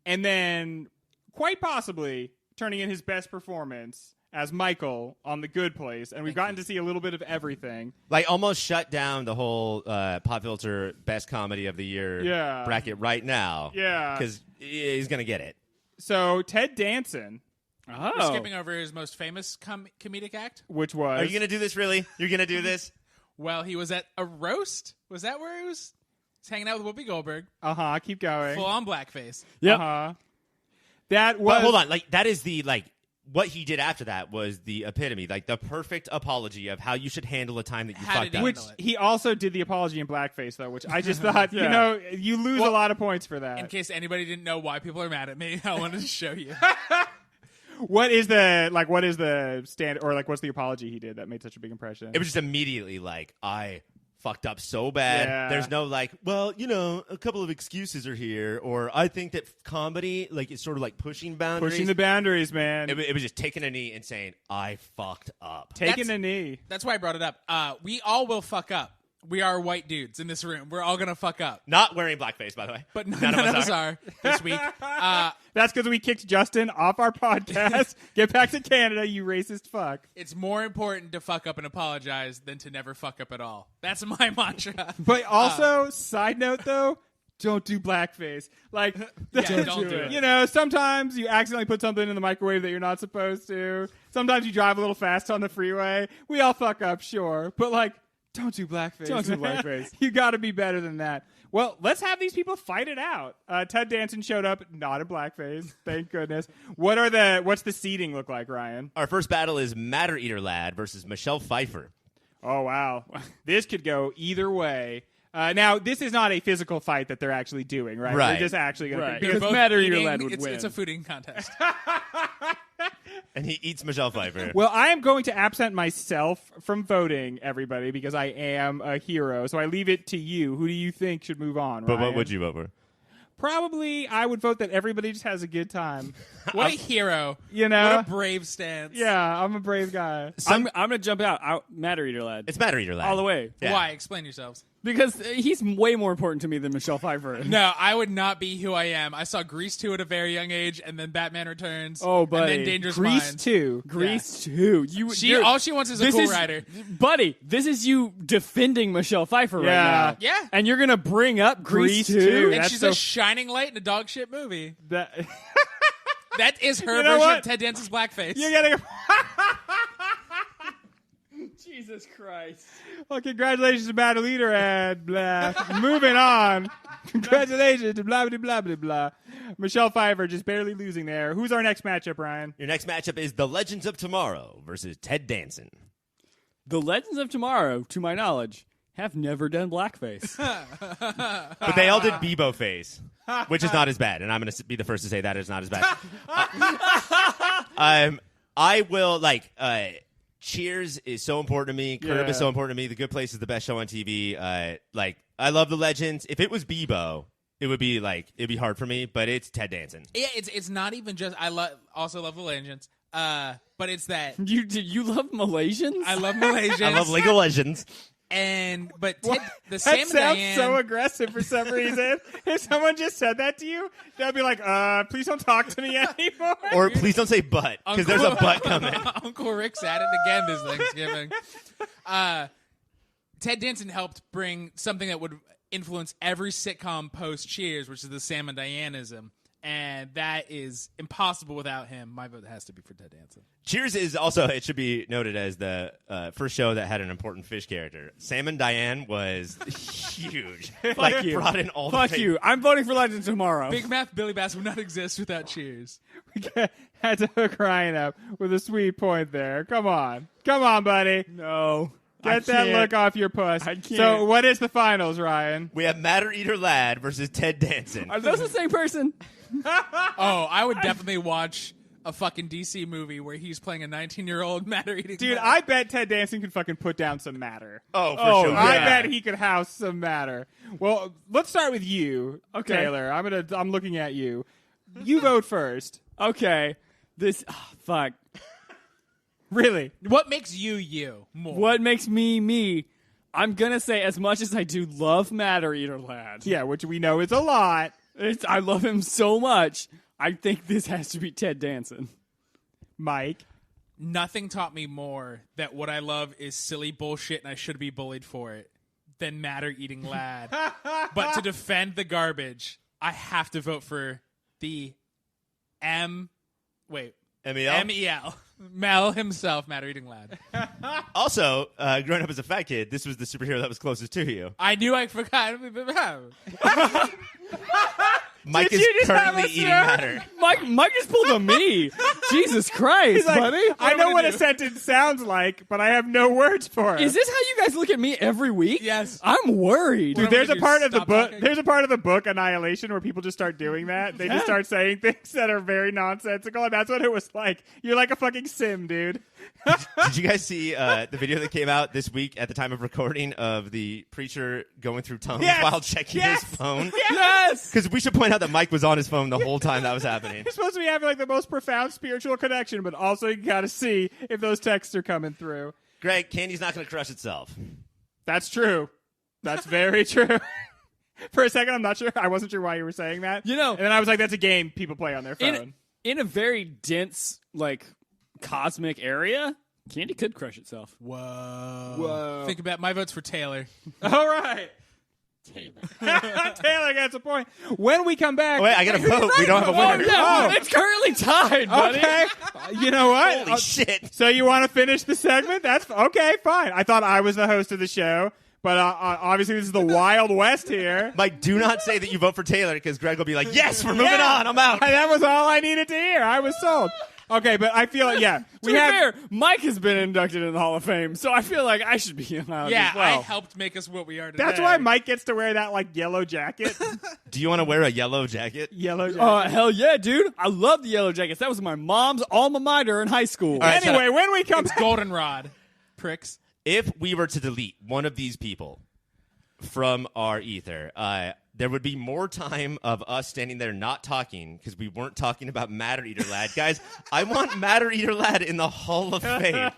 and then quite possibly turning in his best performance as Michael on The Good Place, and we've gotten to see a little bit of everything. Like, almost shut down the whole Pop Filter Best Comedy of the Year bracket right now. Yeah. Because he's going to get it. So Ted Danson, Oh, We're skipping over his most famous comedic act. which was Are you going to do this, really? You're going to do this? Well, he was at a roast. Was that where he was? He's hanging out with Whoopi Goldberg. keep going. Full on blackface. Yep. That was But hold on. Like, that is the, like, what he did after that was the epitome, like the perfect apology of how you should handle a time that you How fucked did up. he Which handle it. he also did the apology in blackface, though, which I just thought, you lose a lot of points for that. In case anybody didn't know why people are mad at me, I wanted to show you. What is the stand, or like what's the apology he did that made such a big impression? It was just immediately like, I fucked up so bad. Yeah. There's no like, well, a couple of excuses are here, or I think that comedy like is sort of like pushing boundaries. pushing the boundaries, man. It was just taking a knee and saying, I fucked up. Taking That's- a knee. That's why I brought it up. We all will fuck up. We are white dudes in this room. We're all going to fuck up. Not wearing blackface, by the way. But none of us are this week. That's because we kicked Justin off our podcast. Get back to Canada, you racist fuck. It's more important to fuck up and apologize than to never fuck up at all. That's my mantra. But also, side note though, don't do blackface. Like, don't do it. Sometimes you accidentally put something in the microwave that you're not supposed to. Sometimes you drive a little fast on the freeway. We all fuck up, sure. But like, don't do blackface. Don't do man. blackface. You got to be better than that. Well, let's have these people fight it out. Ted Danson showed up, not in blackface. Thank goodness. What's the seating look like, Ryan? Our first battle is Matter Eater Lad versus Michelle Pfeiffer. Oh, wow. This could go either way. Now, this is not a physical fight that they're actually doing, right? Right. They're just actually going Right. to... Because Both Matter Eater eating- Lad would it's, win. It's a fooding contest. And he eats Michelle Pfeiffer. Well, I am going to absent myself from voting, everybody, because I am a hero. So I leave it to you. Who do you think should move on, But Ryan? what would you vote for? Probably, I would vote that everybody just has a good time. What a hero. You know? What a brave stance. Yeah, I'm a brave guy. I'm going to jump out. Matter Eater Lad. It's Matter Eater Lad. All the way. Yeah. Why? Explain yourselves. Because he's way more important to me than Michelle Pfeiffer. No, I would not be who I am. I saw Grease 2 at a very young age, and then Batman Returns. Oh, buddy. And then Dangerous Grease Minds. 2. Grease 2. All she wants is a this cool rider. Buddy, this is you defending Michelle Pfeiffer Yeah. right now. Yeah. And you're going to bring up Grease, Grease 2? 2? And That's she's so- a shining light in a dog shit movie. That, That is her You know version what? of Ted Danson's blackface. you're getting... Jesus Christ. Well, congratulations to Battle Leader and blah. Moving on. Congratulations to blah, blah, blah, blah, blah. Michelle Pfeiffer just barely losing there. Who's our next matchup, Ryan? Your next matchup is The Legends of Tomorrow versus Ted Danson. The Legends of Tomorrow, to my knowledge, have never done blackface. But they all did Bebo face, which is not as bad. And I'm going to be the first to say that is not as bad. I will, Cheers is so important to me. Curb Yeah. is so important to me. The Good Place is the best show on TV. I love The Legends. If it was Bebo, it'd be hard for me, but it's Ted Danson. Yeah, it's not even just. Also love the Legends. But it's that You love Malaysians? I love Malaysians. I love League of Legends. But Ted, the That Sam sounds Diane. so aggressive for some reason. If someone just said that to you, they'd be like, please don't talk to me anymore. Or please don't say butt, because there's a butt coming. Uncle Rick's at it again this Thanksgiving. Ted Danson helped bring something that would influence every sitcom post Cheers, which is the Sam and Dianeism. And that is impossible without him. My vote has to be for Ted Danson. Cheers is also, it should be noted as the first show that had an important fish character. Sam and Diane was huge. Like, you. brought in all Fuck the you. I'm voting for Legend Tomorrow. Big Mouth Billy Bass would not exist without Cheers. Had to hook Ryan up with a sweet point there. Come on, buddy. No. Get that look off your puss. I can't. So, what is the finals, Ryan? We have Matter Eater Lad versus Ted Danson. Are those the same person? Oh, I would definitely watch a fucking DC movie where he's playing a 19-year-old matter-eating. Dude, man. I bet Ted Danson could fucking put down some matter. Oh, for Oh, sure. yeah. I bet he could house some matter. Well, let's start with you, Okay. Taylor. I'm looking at you. You vote first. Okay. Fuck. Really? What makes you more? What makes me me? I'm gonna say, as much as I do love Matter Eater Lad, Yeah, which we know is a lot. I love him so much. I think this has to be Ted Danson. Mike. Nothing taught me more that what I love is silly bullshit and I should be bullied for it than matter-eating lad. But to defend the garbage, I have to vote for the MEL? MEL. Mel himself, matter-eating lad. Also, growing up as a fat kid, this was the superhero that was closest to you. I knew I forgot. Mike Did is you just have currently a eating sir? matter. Mike just pulled a me. Jesus Christ, He's like, buddy. I know what a do? sentence sounds like, but I have no words for it. Is this how you guys look at me every week? Yes. I'm worried. Dude, What there's am I a gonna part do, of the stop book. talking? There's a part of the book Annihilation where people just start doing that. They just start saying things that are very nonsensical, and that's what it was like. You're like a fucking sim, dude. Did you guys see the video that came out this week at the time of recording of the preacher going through tongues Yes! while checking Yes! his phone? Yes. Because we should point out that Mike was on his phone the whole time that was happening. You're supposed to be having like the most profound spiritual connection, but also you gotta see if those texts are coming through. Greg, candy's not going to crush itself. That's true. That's very true. For a second, I'm not sure. I wasn't sure why you were saying that. You know- and then I was like, "That's a game people play on their phone." In a very dense, like, cosmic area, candy could crush itself. Whoa. Think about my vote's for Taylor. All right. Taylor gets a point. When we come back, Wait, I got to vote. We don't have a winner. Yeah, it's currently tied, buddy. okay. You know what? Holy shit. So you want to finish the segment? That's okay. Fine. I thought I was the host of the show, but obviously this is the Wild West here. Mike, do not say that you vote for Taylor because Greg will be like, yes, we're moving Yeah. on. I'm out. That was all I needed to hear. I was sold. Okay, but I feel like, yeah. To be fair, Mike has been inducted in the Hall of Fame, so I feel like I should be allowed Yeah, as well. I helped make us what we are today. That's why Mike gets to wear that, like, yellow jacket. Do you want to wear a yellow jacket? Yellow jacket. Hell yeah, dude. I love the Yellow Jackets. That was my mom's alma mater in high school. right, shut Anyway, when we come It's goldenrod. Pricks. If we were to delete one of these people from our ether, there would be more time of us standing there not talking because we weren't talking about Matter Eater Lad. Guys, I want Matter Eater Lad in the Hall of Fame.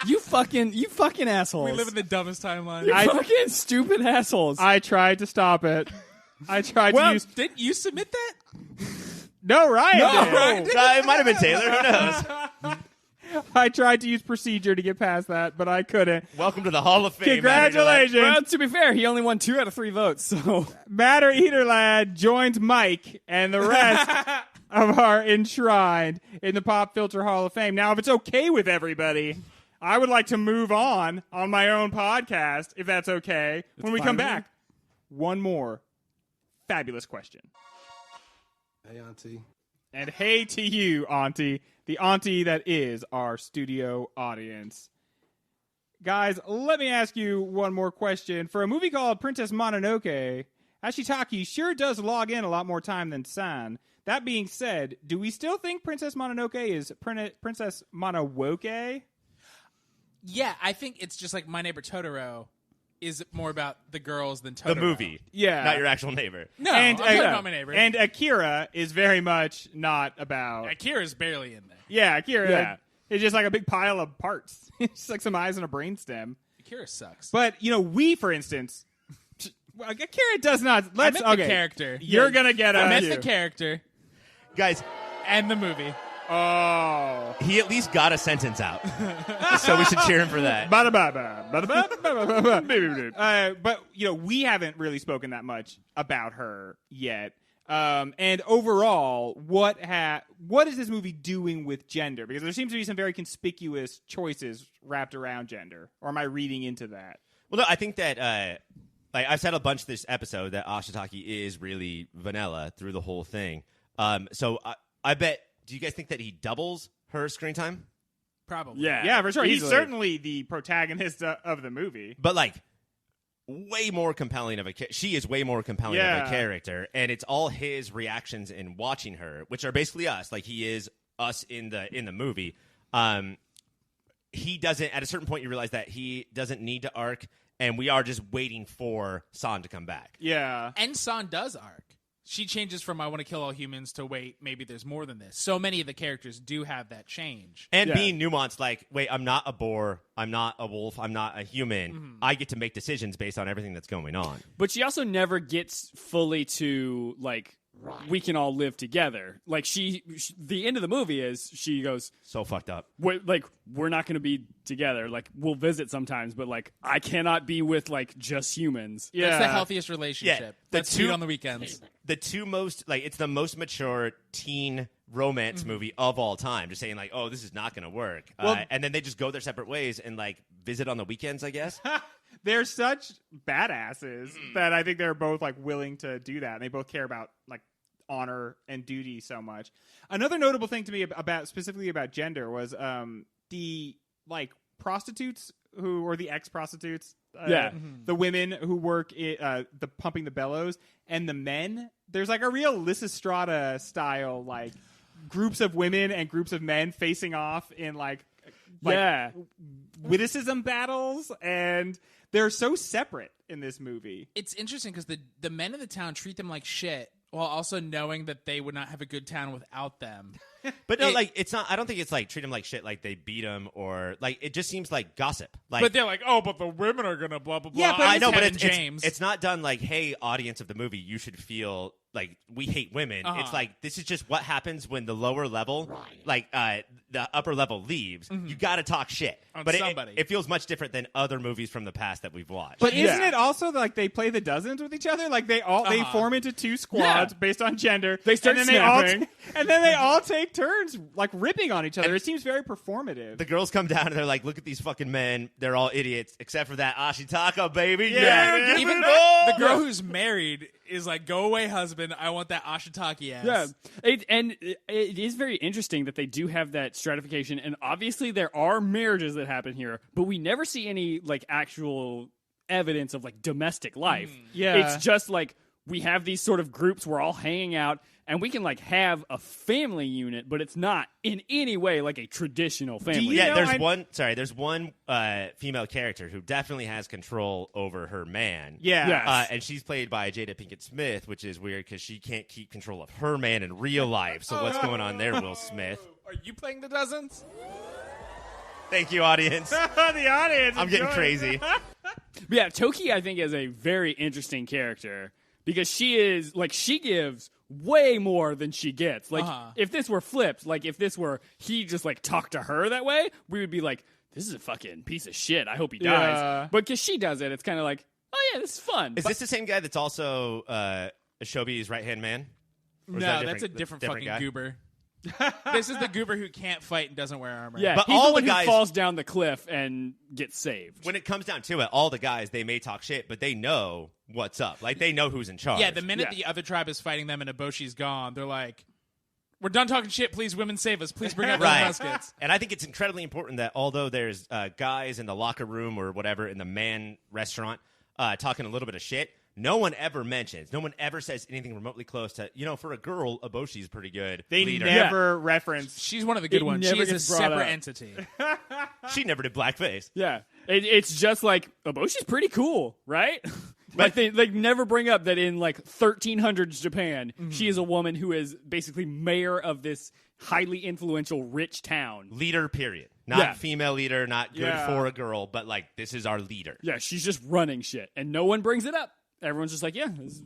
You fucking assholes. We live in the dumbest timeline. You fucking stupid assholes. I tried to stop it. I tried Well, to use... Didn't you submit that? No, Ryan did. It might have been Taylor. Who knows? I tried to use procedure to get past that, but I couldn't. Welcome to the Hall of Fame. Matter Eater Lad. Congratulations. well, to be fair, he only won 2 out of 3 votes, so... Matter Eater Lad joins Mike and the rest of our enshrined in the Pop Filter Hall of Fame. Now, if it's okay with everybody, I would like to move on my own podcast, if that's okay. When we fine come with me. back, one more fabulous question. Hey, Auntie. And hey to you, Auntie, the auntie that is our studio audience. Guys, let me ask you one more question. For a movie called Princess Mononoke, Ashitaki sure does log in a lot more time than San. That being said, do we still think Princess Mononoke is Princess Monowoke? Yeah, I think it's just like My Neighbor Totoro is more about the girls than Totoro. The movie. Yeah. Not your actual neighbor. No, And, I'm talking uh, about My Neighbor. And Akira is very much not about... Akira's barely in there. Yeah, Akira Yeah. is just like a big pile of parts. It's just like some eyes and a brainstem. Akira sucks. But, we, for instance... Well, Akira does not... I Let's meant the okay. character. You're going to get I a... meant the character Guys, and the movie. Oh. He at least got a sentence out. So we should cheer him for that. But, we haven't really spoken that much about her yet. And overall, what is this movie doing with gender? Because there seems to be some very conspicuous choices wrapped around gender. Or am I reading into that? Well, no, I think that, I've said a bunch this episode that Ashitaki is really vanilla through the whole thing. So I bet, do you guys think that he doubles her screen time? Probably. Yeah, for sure. He's easily. certainly the protagonist of the movie. But, way more compelling of she is way more compelling of a character, and it's all his reactions in watching her, which are basically us. Like, he is us in the movie. He doesn't, at a certain point you realize that he doesn't need to arc, and we are just waiting for San to come back. Yeah. And San does arc. She changes from I want to kill all humans to wait, maybe there's more than this. So many of the characters do have that change. And being nuanced, wait, I'm not a boar, I'm not a wolf, I'm not a human. Mm-hmm. I get to make decisions based on everything that's going on. But she also never gets fully to, we can all live together. The end of the movie is she goes, so fucked up. we're not going to be together. We'll visit sometimes, but I cannot be with just humans. Yeah. That's the healthiest relationship. Yeah. Let's meet on the weekends. The two most, it's the most mature teen romance movie of all time. Just saying, oh, this is not going to work. And then they just go their separate ways and, visit on the weekends, I guess. They're such badasses that I think they're both willing to do that. And they both care about honor and duty so much. Another notable thing to me specifically about gender was the prostitutes or the ex-prostitutes, the women who work the pumping the bellows, and the men. There's a real Lysistrata style groups of women and groups of men facing off in witticism battles, and they're so separate in this movie. It's interesting because the men in the town treat them like shit while also knowing that they would not have a good town without them. But no, it's not. I don't think it's treat them like shit, they beat them, or it just seems like gossip. But they're but the women are gonna blah blah blah. Yeah, but I know, but James. It's not done hey, audience of the movie, you should feel we hate women. It's this is just what happens when the lower level, the upper level leaves. You got to talk shit. On but somebody. It feels much different than other movies from the past that we've watched. But isn't it also they play the dozens with each other? They form into two squads based on gender. They start and snapping. and then they all take turns ripping on each other. It seems very performative. The girls come down and they're like, look at these fucking men. They're all idiots, except for that Ashitaka, baby. Yeah. Even the girl who's married is go away, husband. I want that Ashitaki ass. Yeah, it is very interesting that they do have that stratification, and obviously there are marriages that happen here, but we never see any actual evidence of domestic life. Yeah. It's just we have these sort of groups, we're all hanging out, and we can have a family unit, but it's not in any way a traditional family. you know, there's one female character who definitely has control over her man. Yeah. Yes. And she's played by Jada Pinkett Smith, which is weird because she can't keep control of her man in real life. So what's going on there, Will Smith? Are you playing the dozens? Thank you, audience. The audience. I'm getting enjoying crazy. Yeah, Toki, I think, is a very interesting character because she is she gives way more than she gets. If this were flipped, if this were he just talked to her that way, we would be this is a fucking piece of shit. I hope he dies. Yeah. But because she does it, it's kind of oh yeah, this is fun. Is this the same guy that's also Shobi's right-hand man? Or is No, that that's a different fucking guy? goober. This is the goober who can't fight and doesn't wear armor. Yeah, But he's all the one the guys- who falls down the cliff and gets saved. When it comes down to it, all the guys, they may talk shit, but they know what's up. They know who's in charge. Yeah, the minute the other tribe is fighting them and Eboshi's gone, they're we're done talking shit. Please, women, save us. Please bring up Right. the muskets. And I think it's incredibly important that although there's guys in the locker room or whatever in the man restaurant talking a little bit of shit, no one ever says anything remotely close to, for a girl, Eboshi's pretty good They leader. never reference. She's one of the good It ones. She never is a gets brought separate up. entity. She never did blackface. Yeah, it's just Eboshi's pretty cool, right? they never bring up that in 1300s Japan, she is a woman who is basically mayor of this highly influential rich town. Leader, period. Not Yeah. female leader, not good Yeah. for a girl, but this is our leader. Yeah, she's just running shit, and no one brings it up. everyone's just like, yeah, this is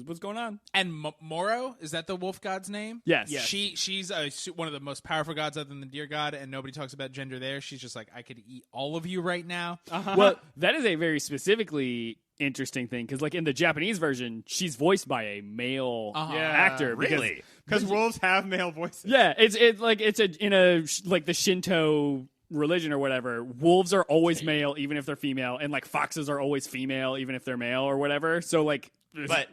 what's going on. And Moro, is that the wolf god's name? Yes. She's one of the most powerful gods other than the deer god, and nobody talks about gender there. She's just like, I could eat all of you right now. Well, that is a very specifically interesting thing because, like in the Japanese version, she's voiced by a male actor. Really? Because wolves have male voices. Yeah, it's like the Shinto religion or whatever. Wolves are always male, even if they're female, and like foxes are always female, even if they're male or whatever. So like, But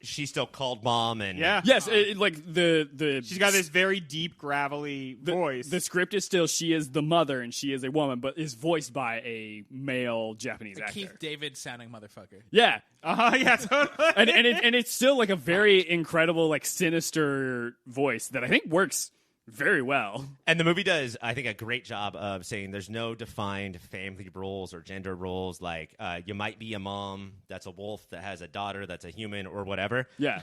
she's still called mom, and yes, like the She's got this very deep, gravelly voice. The script is still she is the mother and she is a woman, but is voiced by a male Japanese actor. Keith David sounding motherfucker. Yeah. Yeah, totally. and it's still like a very incredible, like sinister voice that I think works very well. And the movie does, I think, a great job of saying there's no defined family roles or gender roles. Like, you might be a mom that's a wolf that has a daughter that's a human or whatever. Yeah.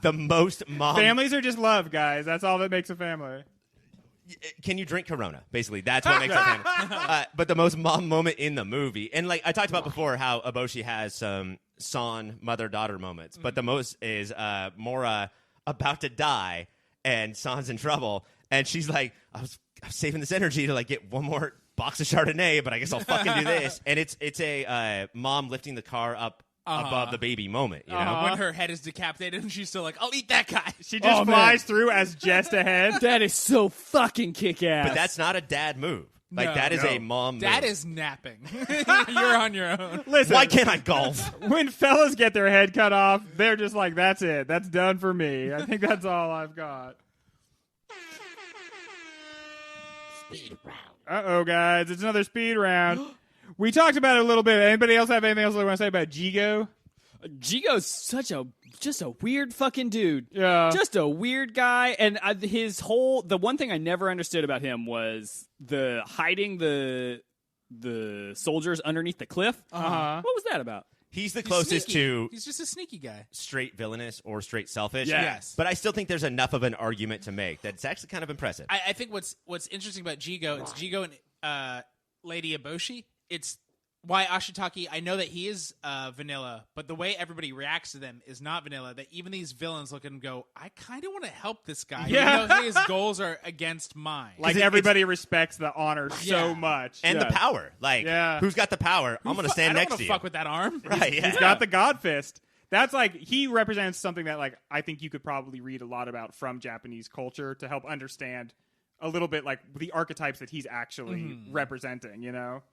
The most mom... Families are just love, guys. That's all that makes a family. Can you drink Corona? Basically, that's what makes a family. But the most mom moment in the movie, and like I talked about before, how Eboshi has some son mother-daughter moments, but the most is Mora about to die, and San's in trouble, and she's like, I was saving this energy to like get one more box of Chardonnay, but I guess I'll fucking do this. And it's a mom lifting the car up above the baby moment, you know? When her head is decapitated and she's still like, I'll eat that guy. She just flies through as just ahead. That is so fucking kick-ass. But that's not a dad move. Like, that is a mom move. That is napping. You're on your own. Listen, Why can't I golf? when fellas get their head cut off, they're just like, that's it. That's done for me. I think that's all I've got. Speed round. Uh-oh, guys. It's another speed round. We talked about it a little bit. Anybody else have anything else they want to say about Jigo? Jigo's just a weird fucking dude. Yeah. Just a weird guy. And the one thing I never understood about him was the hiding the soldiers underneath the cliff. Uh-huh. What was that about? He's the He's closest sneaky. to He's just a sneaky guy. straight villainous or straight selfish. Yeah. Yes. But I still think there's enough of an argument to make that it's actually kind of impressive. I think what's interesting about Jigo, it's Jigo and Lady Eboshi. It's why Ashitaki, I know that he is vanilla, but the way everybody reacts to them is not vanilla. That even these villains look at him and go, I kind of want to help this guy. Yeah. Even though his goals are against mine. Like, everybody respects the honor so much. And the power. Like, Yeah. who's got the power? I'm going to stand I next don't to want you. fuck with that arm. Right, yeah. He's got the God Fist. That's like, he represents something that, like, I think you could probably read a lot about from Japanese culture to help understand a little bit, like, the archetypes that he's actually representing, you know?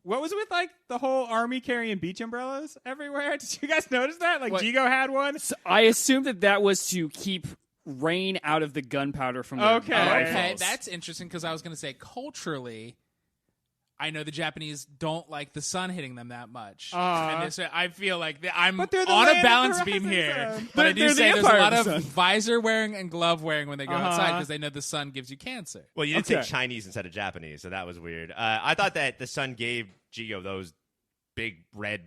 What was it with, like, the whole army carrying beach umbrellas everywhere? Did you guys notice that? Like, Jigo had one? I assumed that was to keep rain out of the gunpowder from the Okay. rifles. Okay, that's interesting because I was going to say culturally, I know the Japanese don't like the sun hitting them that much. And I feel like I'm But they're the on land a of balance the beam rising here. sun. But I do They're the say there's a empire lot of of the sun. visor wearing and glove wearing when they go outside because they know the sun gives you cancer. Well, you did say Okay. Chinese instead of Japanese, so that was weird. I thought that the son gave Jigo those big red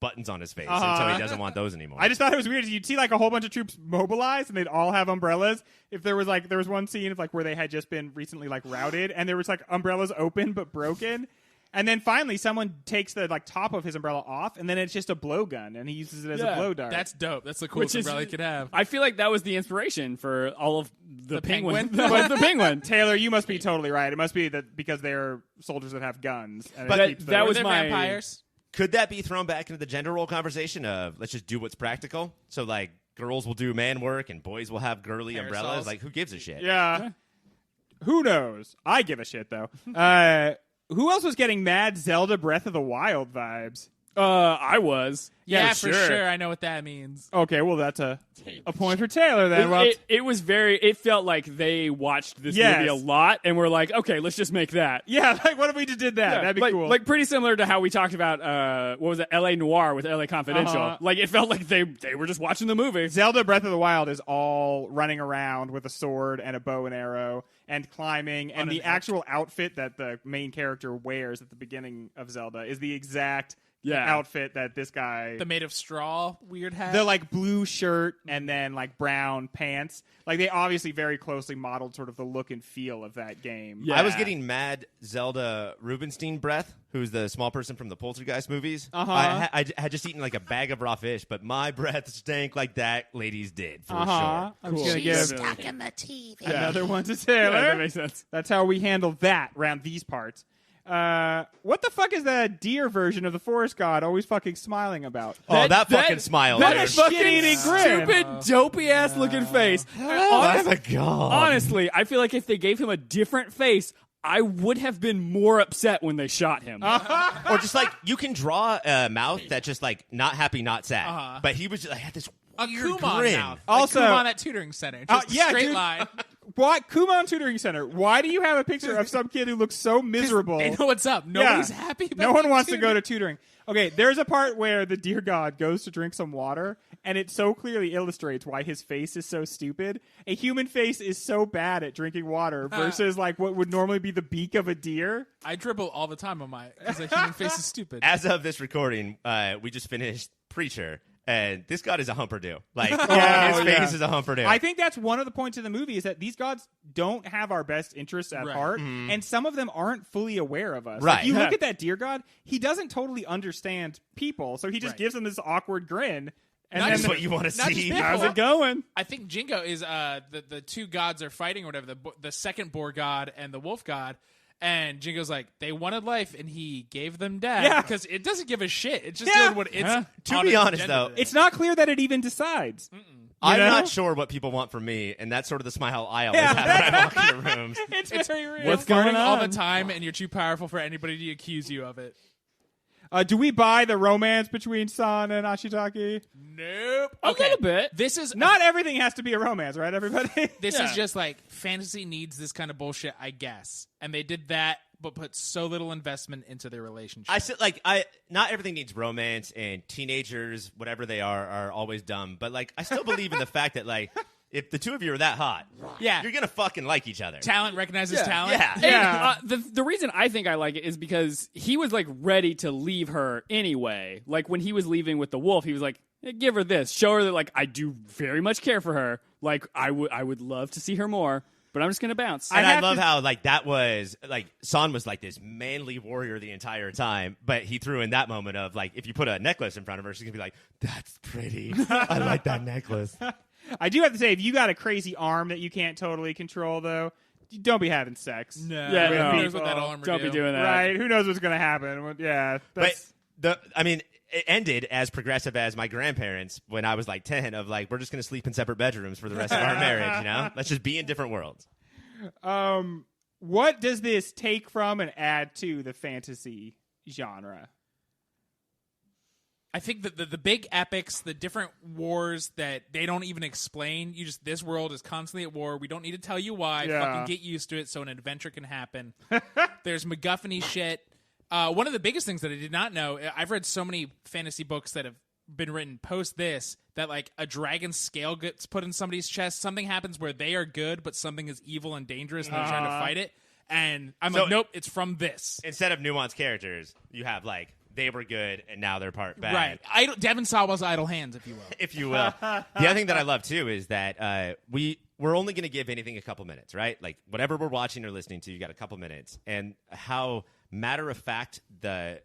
buttons on his face, and so he doesn't want those anymore. I just thought it was weird. You'd see like a whole bunch of troops mobilized, and they'd all have umbrellas. If there was one scene of like where they had just been recently like routed, and there was like umbrellas open but broken, and then finally someone takes the like top of his umbrella off, and then it's just a blowgun, and he uses it as a blow dart. That's dope. That's the coolest umbrella you could have. I feel like that was the inspiration for all of the penguin. penguin? The penguin. Taylor, you must be totally right. It must be that because they're soldiers that have guns. And But it keeps that them- was They're my vampires. Could that be thrown back into the gender role conversation of let's just do what's practical? So, like, girls will do man work and boys will have girly Parasols. umbrellas. Like, who gives a shit? Yeah. Who knows? I give a shit though. Who else was getting mad Zelda Breath of the Wild vibes? I was. Yeah, for for sure. sure. I know what that means. Okay, well that's a point for Taylor then. Well, It was very. It felt like they watched this Yes. movie a lot and were like, okay, let's just make that. yeah, like what if we just did that? Yeah, That'd be like, cool. Like pretty similar to how we talked about what was it, L.A. Noir with L.A. Confidential. Uh-huh. Like it felt like they were just watching the movie. Zelda Breath of the Wild is all running around with a sword and a bow and arrow and climbing, and the actual outfit that the main character wears at the beginning of Zelda is the exact outfit that this guy. The made of straw weird hat. The like blue shirt and then like brown pants. Like they obviously very closely modeled sort of the look and feel of that game. Yeah. I was getting mad Zelda Rubinstein breath, who's the small person from the Poltergeist movies. I had just eaten like a bag of raw fish, but my breath stank like that lady's did for sure. I'm just gonna give Stuck in the TV. another one to Taylor. Yeah, that makes sense. That's how we handle that around these parts. What the fuck is that deer version of the forest god always fucking smiling about? That fucking smile. That dude. fucking shit-eating grin. stupid, dopey ass looking face. Honestly, I feel like if they gave him a different face, I would have been more upset when they shot him. Or just like you can draw a mouth that's just like not happy, not sad. But he was just, had this a weird Kumon grin. mouth. Also- like Kumon at tutoring center. Just yeah, straight dude. line. What? Kumon Tutoring Center. Why do you have a picture of some kid who looks so miserable? They know what's up. Nobody's happy about No one being wants to go tutored. to tutoring. Okay, there's a part where the deer god goes to drink some water, and it so clearly illustrates why his face is so stupid. A human face is so bad at drinking water versus like what would normally be the beak of a deer. I dribble all the time on my because a human face is stupid. As of this recording, we just finished Preacher. And this god is a humperdew. Like, his face is a humperdew. I think that's one of the points of the movie is that these gods don't have our best interests at Right. heart, and some of them aren't fully aware of us. Right. Like, you look at that deer god, he doesn't totally understand people, so he just Right. gives them this awkward grin. And Not then That's what you want to Not see. just How's it going? I think Jingo is the two gods are fighting or whatever. The second boar god and the wolf god. And Jingo's like, they wanted life, and he gave them death. Yeah. Because it doesn't give a shit. It's just Yeah. doing what it's To on be its honest, agenda though, to do. it's not clear that it even decides. I'm know? not sure what people want from me, and that's sort of the smile I always have when I walk into rooms. It's very real. What's Farting going all the on? time, and you're too powerful for anybody to accuse you of it. Do we buy the romance between San and Ashitaki? Nope. A little bit. This is Not everything has to be a romance, right, everybody? This Yeah. is just like fantasy needs this kind of bullshit, I guess. And they did that, but put so little investment into their relationship. I said, not everything needs romance, and teenagers, whatever they are always dumb. But like, I still believe in the fact that like, if the two of you are that hot, Yeah. you're gonna fucking like each other. Talent recognizes talent. Yeah. Yeah. The reason I think I like it is because he was like ready to leave her anyway. Like when he was leaving with the wolf, he was like, "Give her this, show her that like I do very much care for her. Like I would love to see her more, but I'm just gonna bounce." And I I love have to- how like that was like San was like this manly warrior the entire time, but he threw in that moment of like, if you put a necklace in front of her, she's gonna be like, "That's pretty. I like that necklace." I do have to say, if you got a crazy arm that you can't totally control, though, you don't be having sex. No. Yeah, Who no. knows what that People. armor Don't be doing that. Right? Who knows what's going to happen? Yeah. That's, I mean, it ended as progressive as my grandparents when I was like 10 of like, we're just gonna sleep in separate bedrooms for the rest of our marriage. You know, let's just be in different worlds. what does this take from and add to the fantasy genre? I think that the big epics, the different wars that they don't even explain, this world is constantly at war. We don't need to tell you why. Yeah. Fucking get used to it so an adventure can happen. There's MacGuffin-y shit. One of the biggest things that I did not know, I've read so many fantasy books that have been written post this, that like a dragon's scale gets put in somebody's chest. Something happens where they are good, but something is evil and dangerous, and they're trying to fight it. And I'm So- like, nope, it's from this. Instead of nuanced characters, you have like, they were good and now they're part bad. Right. Devin Sawell's idle hands, if you will. If you will. The other thing that I love too is that we're only going to give anything a couple minutes, right? Like whatever we're watching or listening to, you got a couple minutes. And how matter of fact the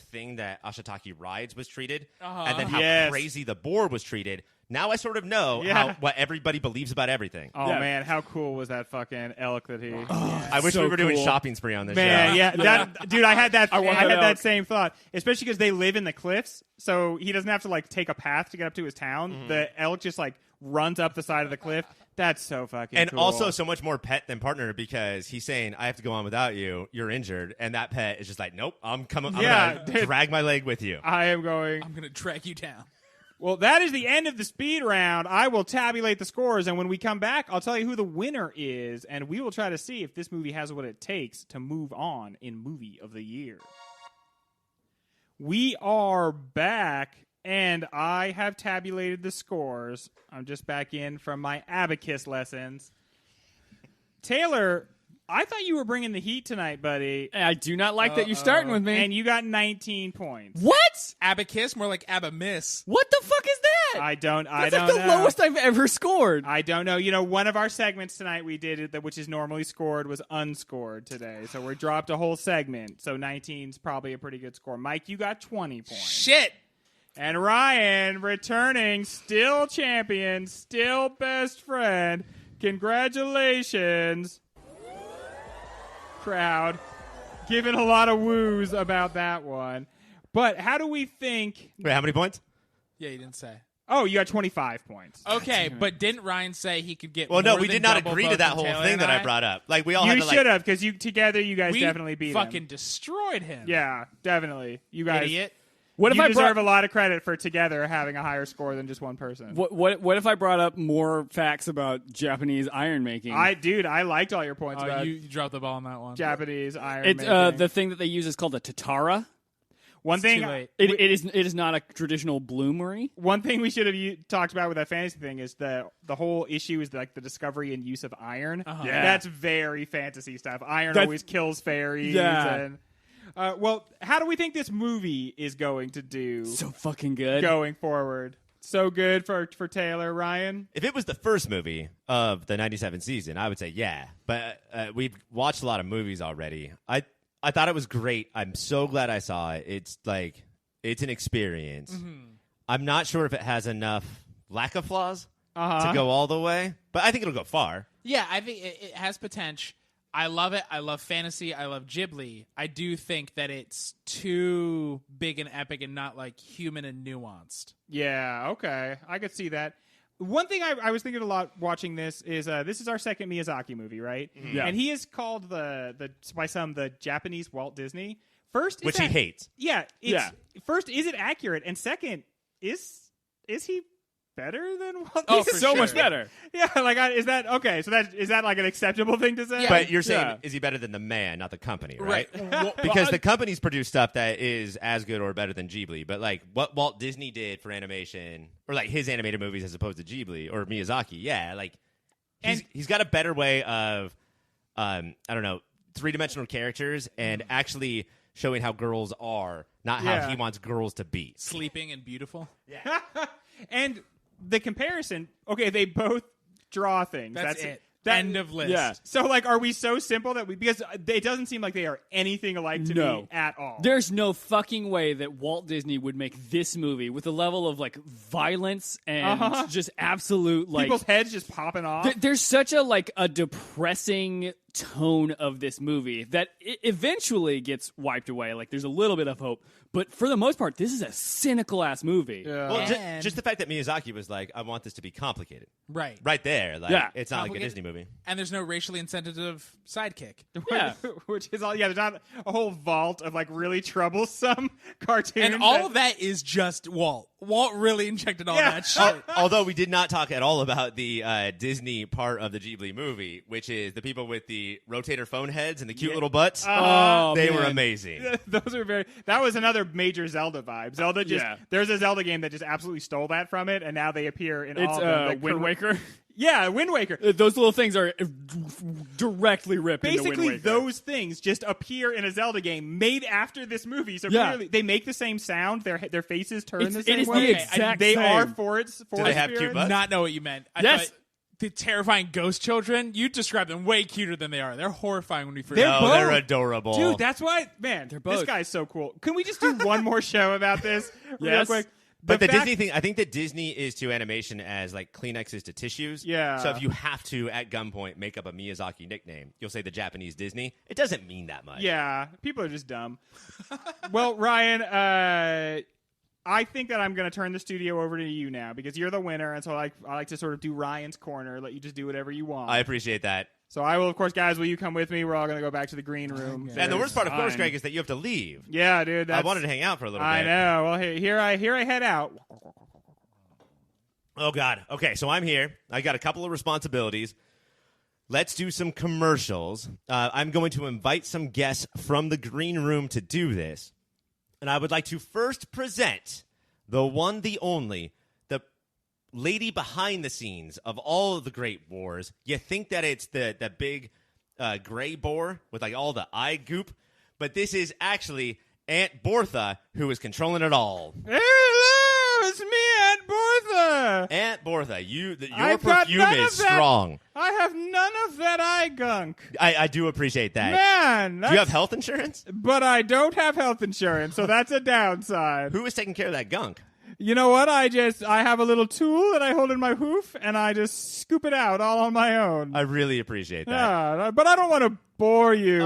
thing that Ashitaki rides was treated, and then how Yes. crazy the boar was treated. Now I sort of know what everybody believes about everything. Oh, Yeah. man. How cool was that fucking elk that he... I wish so we were doing cool. shopping spree on this Man, show. yeah, that dude. I had that. I, want had that that elk. same thought, especially because they live in the cliffs, so he doesn't have to like take a path to get up to his town. The elk just like runs up the side of the cliff. That's so fucking. And cool. also so much more pet than partner because he's saying, I have to go on without you. You're injured. And that pet is just like, nope, I'm coming. I'm Yeah, going dude. to drag my leg with you. I am going. I'm going to track you down. Well, that is the end of the speed round. I will tabulate the scores, and when we come back, I'll tell you who the winner is, and we will try to see if this movie has what it takes to move on in Movie of the Year. We are back, and I have tabulated the scores. I'm just back in from my abacus lessons. Taylor, I thought you were bringing the heat tonight, buddy. I do not like that you're starting with me. And you got 19 points. What? Abacus, more like Abba-miss. What the fuck is that? I don't That's know. like the lowest I've ever scored. I don't know. You know, one of our segments tonight we did, which is normally scored, was unscored today. So we dropped a whole segment. So 19's probably a pretty good score. Mike, you got 20 points. Shit. And Ryan, returning, still champion, still best friend. Congratulations. Crowd. Giving a lot of woos about that one. But how do we think... Wait, how many points? Yeah, you didn't say. Oh, you got 25 points. Okay, but didn't Ryan say he could get Well, no, more we than did not double agree to both that than whole Taylor thing and that I brought up. Like, we all had You to, should have, because together you guys We definitely beat fucking him. destroyed him. Yeah, definitely. You guys... Idiot. What if you I deserve brought a lot of credit for together having a higher score than just one person. what if I brought up more facts about Japanese iron making? I liked all your points about You dropped the ball on that one. Japanese iron It's making. the thing that they use is called a tatara. One thing too late. It is not a traditional bloomery. One thing we should have talked about with that fantasy thing is the whole issue is like the discovery and use of iron. Uh-huh. Yeah. That's very fantasy stuff. Iron That's- always kills fairies. Yeah. And, well, how do we think this movie is going to do So fucking good. going forward? So good for Taylor, Ryan? If it was the first movie of the 97 season, I would say yeah. But we've watched a lot of movies already. I thought it was great. I'm so glad I saw it. It's an experience. Mm-hmm. I'm not sure if it has enough lack of flaws Uh-huh. to go all the way, but I think it'll go far. Yeah, I think it has potential. I love it. I love fantasy. I love Ghibli. I do think that it's too big and epic and not like human and nuanced. Yeah, okay. I could see that. One thing I was thinking a lot watching this is our second Miyazaki movie, right? Yeah. And he is called by some the Japanese Walt Disney. First, is Which he that- hates. Yeah, Yeah. First, is it accurate? And second, is he better than Walt Oh, Disney? for so sure. much better. Yeah, like is that okay? So is that like an acceptable thing to say? Yeah. But you're saying, Yeah. is he better than the man, not the company, right? Well, Because the companies produce stuff that is as good or better than Ghibli. But like what Walt Disney did for animation, or like his animated movies as opposed to Ghibli or Miyazaki, yeah, like he's got a better way of, I don't know, 3-dimensional characters and actually showing how girls are, not how Yeah. he wants girls to be. sleeping and beautiful. And the comparison, okay, they both draw things. That's it. That- End of list. Yeah. So, like, are we so simple that because it doesn't seem like they are anything alike to No. me at all? There's no fucking way that Walt Disney would make this movie with a level of like violence and just absolute like People's heads just popping off. there's such a depressing tone of this movie that it eventually gets wiped away. Like there's a little bit of hope, but for the most part, this is a cynical ass movie. Yeah. Well, And- just the fact that Miyazaki was like, I want this to be complicated. Right. Right there. Like, Yeah. it's not like a Complicated. Disney movie. And there's no racially insensitive sidekick. Yeah. Which is all. Yeah, there's not a whole vault of like really troublesome cartoons. And all of that is just Walt. Walt really injected all Yeah. that shit. Although we did not talk at all about the Disney part of the Ghibli movie, which is the people with the rotator phone heads and the cute little butts. Oh, they man. were amazing. Those are very. That was another major Zelda vibe. Zelda just. Yeah. There's a Zelda game that just absolutely stole that from it, and now they appear in It's all of them. Like, Wind Waker. Yeah, Wind Waker. Those little things are directly ripped into Basically, Wind Waker. those things just appear in a Zelda game made after this movie. So Yeah. clearly, they make the same sound. Their faces turn the It same is way. the exact They same. are forest. Do they have cute spirits. butts? Not know what you meant. I Yes. thought the terrifying ghost children, you described them way cuter than they are. They're horrifying when we first They're No, both- they're adorable. Dude, that's why, man, this both. guy's so cool. Can we just do one more show about this real Yes. quick? But the fact- Disney thing, I think that Disney is to animation as like Kleenex is to tissues. Yeah. So if you have to, at gunpoint, make up a Miyazaki nickname, you'll say the Japanese Disney. It doesn't mean that much. Yeah, people are just dumb. Well, Ryan, I think that I'm going to turn the studio over to you now because you're the winner, and so I like to sort of do Ryan's corner, let you just do whatever you want. I appreciate that. So I will, of course, guys. Will you come with me? We're all going to go back to the green room. And the worst part, of course, Fine. Greg, is that you have to leave. Yeah, dude. I That's, wanted to hang out for a little I bit. know. Well, here I head out. Oh, God. Okay, so I'm here. I got a couple of responsibilities. Let's do some commercials. I'm going to invite some guests from the green room to do this. And I would like to first present the one, the only, the lady behind the scenes of all of the great wars. You think that it's the big gray boar with like all the eye goop, but this is actually Aunt Bortha who is controlling it all. Hello, it's me, Aunt Bortha. Aunt Bortha, your I've got perfume none is of that. strong. I have none of that eye gunk. I do appreciate that. Man, Do you have health insurance? But I don't have health insurance, so that's a downside. Who is taking care of that gunk? You know what? I have a little tool that I hold in my hoof, and I just scoop it out all on my own. I really appreciate that. Yeah, but I don't want to bore you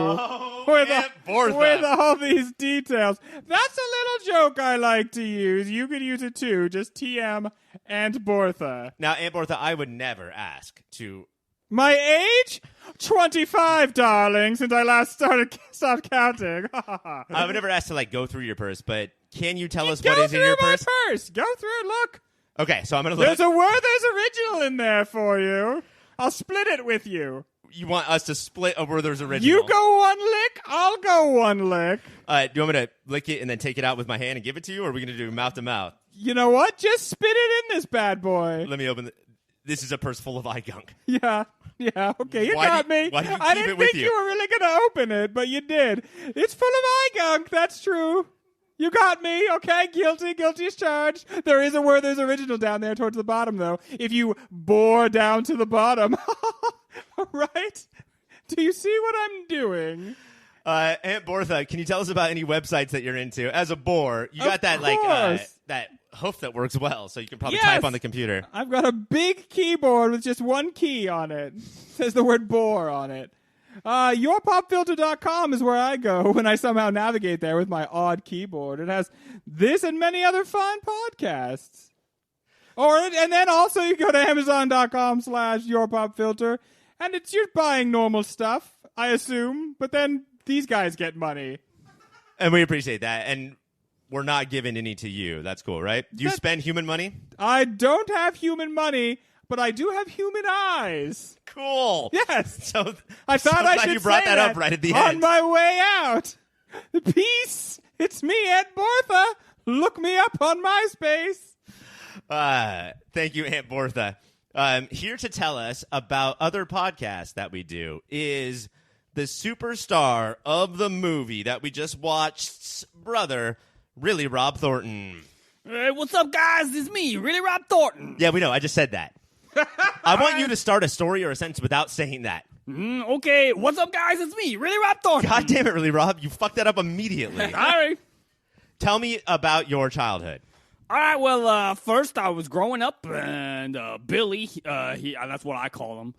with Aunt Bortha. with all these details. That's a little joke I like to use. You could use it too. Just TM Aunt Bortha. Now, Aunt Bortha, I would never ask to... My age? 25, darling, since I last stopped counting. I would never ask to like go through your purse, but can you tell us Go what is in through your my purse? purse. Go through it. Look. Okay, so I'm gonna look. There's a Werther's original in there for you. I'll split it with you. You want us to split a Werther's original? You go one lick, I'll go one lick. Do you want me to lick it and then take it out with my hand and give it to you, or are we gonna do mouth to mouth? You know what? Just spit it in this bad boy. Let me open. This is a purse full of eye gunk. Yeah, okay, you Why got do you- me. why do you I keep didn't it with think you? were really going to open it, but you did. It's full of eye gunk, that's true. You got me, okay? Guilty as charged. There is a Werther's original down there towards the bottom, though. If you bore down to the bottom. Right? Do you see what I'm doing? Aunt Bortha, can you tell us about any websites that you're into? As a boar, you got Of that like course. that hoof that works well, so you can probably Yes. type on the computer. I've got a big keyboard with just one key on it. It says the word bore on it. Yourpopfilter.com is where I go when I somehow navigate there with my odd keyboard. It has this and many other fine podcasts. And then also you go to Amazon.com/yourpopfilter, and you're buying normal stuff, I assume, but then these guys get money. And we appreciate that. And we're not giving any to you. That's cool, right? Do you spend human money? I don't have human money, but I do have human eyes. Cool. Yes. So I thought I glad should you brought say that up right at the on end. my way out. Peace. It's me, Aunt Bortha. Look me up on MySpace. Thank you, Aunt Bortha. Here to tell us about other podcasts that we do is the superstar of the movie that we just watched, brother, really Rob Thornton. Hey, what's up, guys? It's me, really Rob Thornton. Yeah, we know. I just said that. I want you to start a story or a sentence without saying that. Okay, what's up, guys? It's me, really Rob Thornton. God damn it, really, Rob. You fucked that up immediately. Sorry. Tell me about your childhood. All right, well, first I was growing up, and Billy, that's what I call him.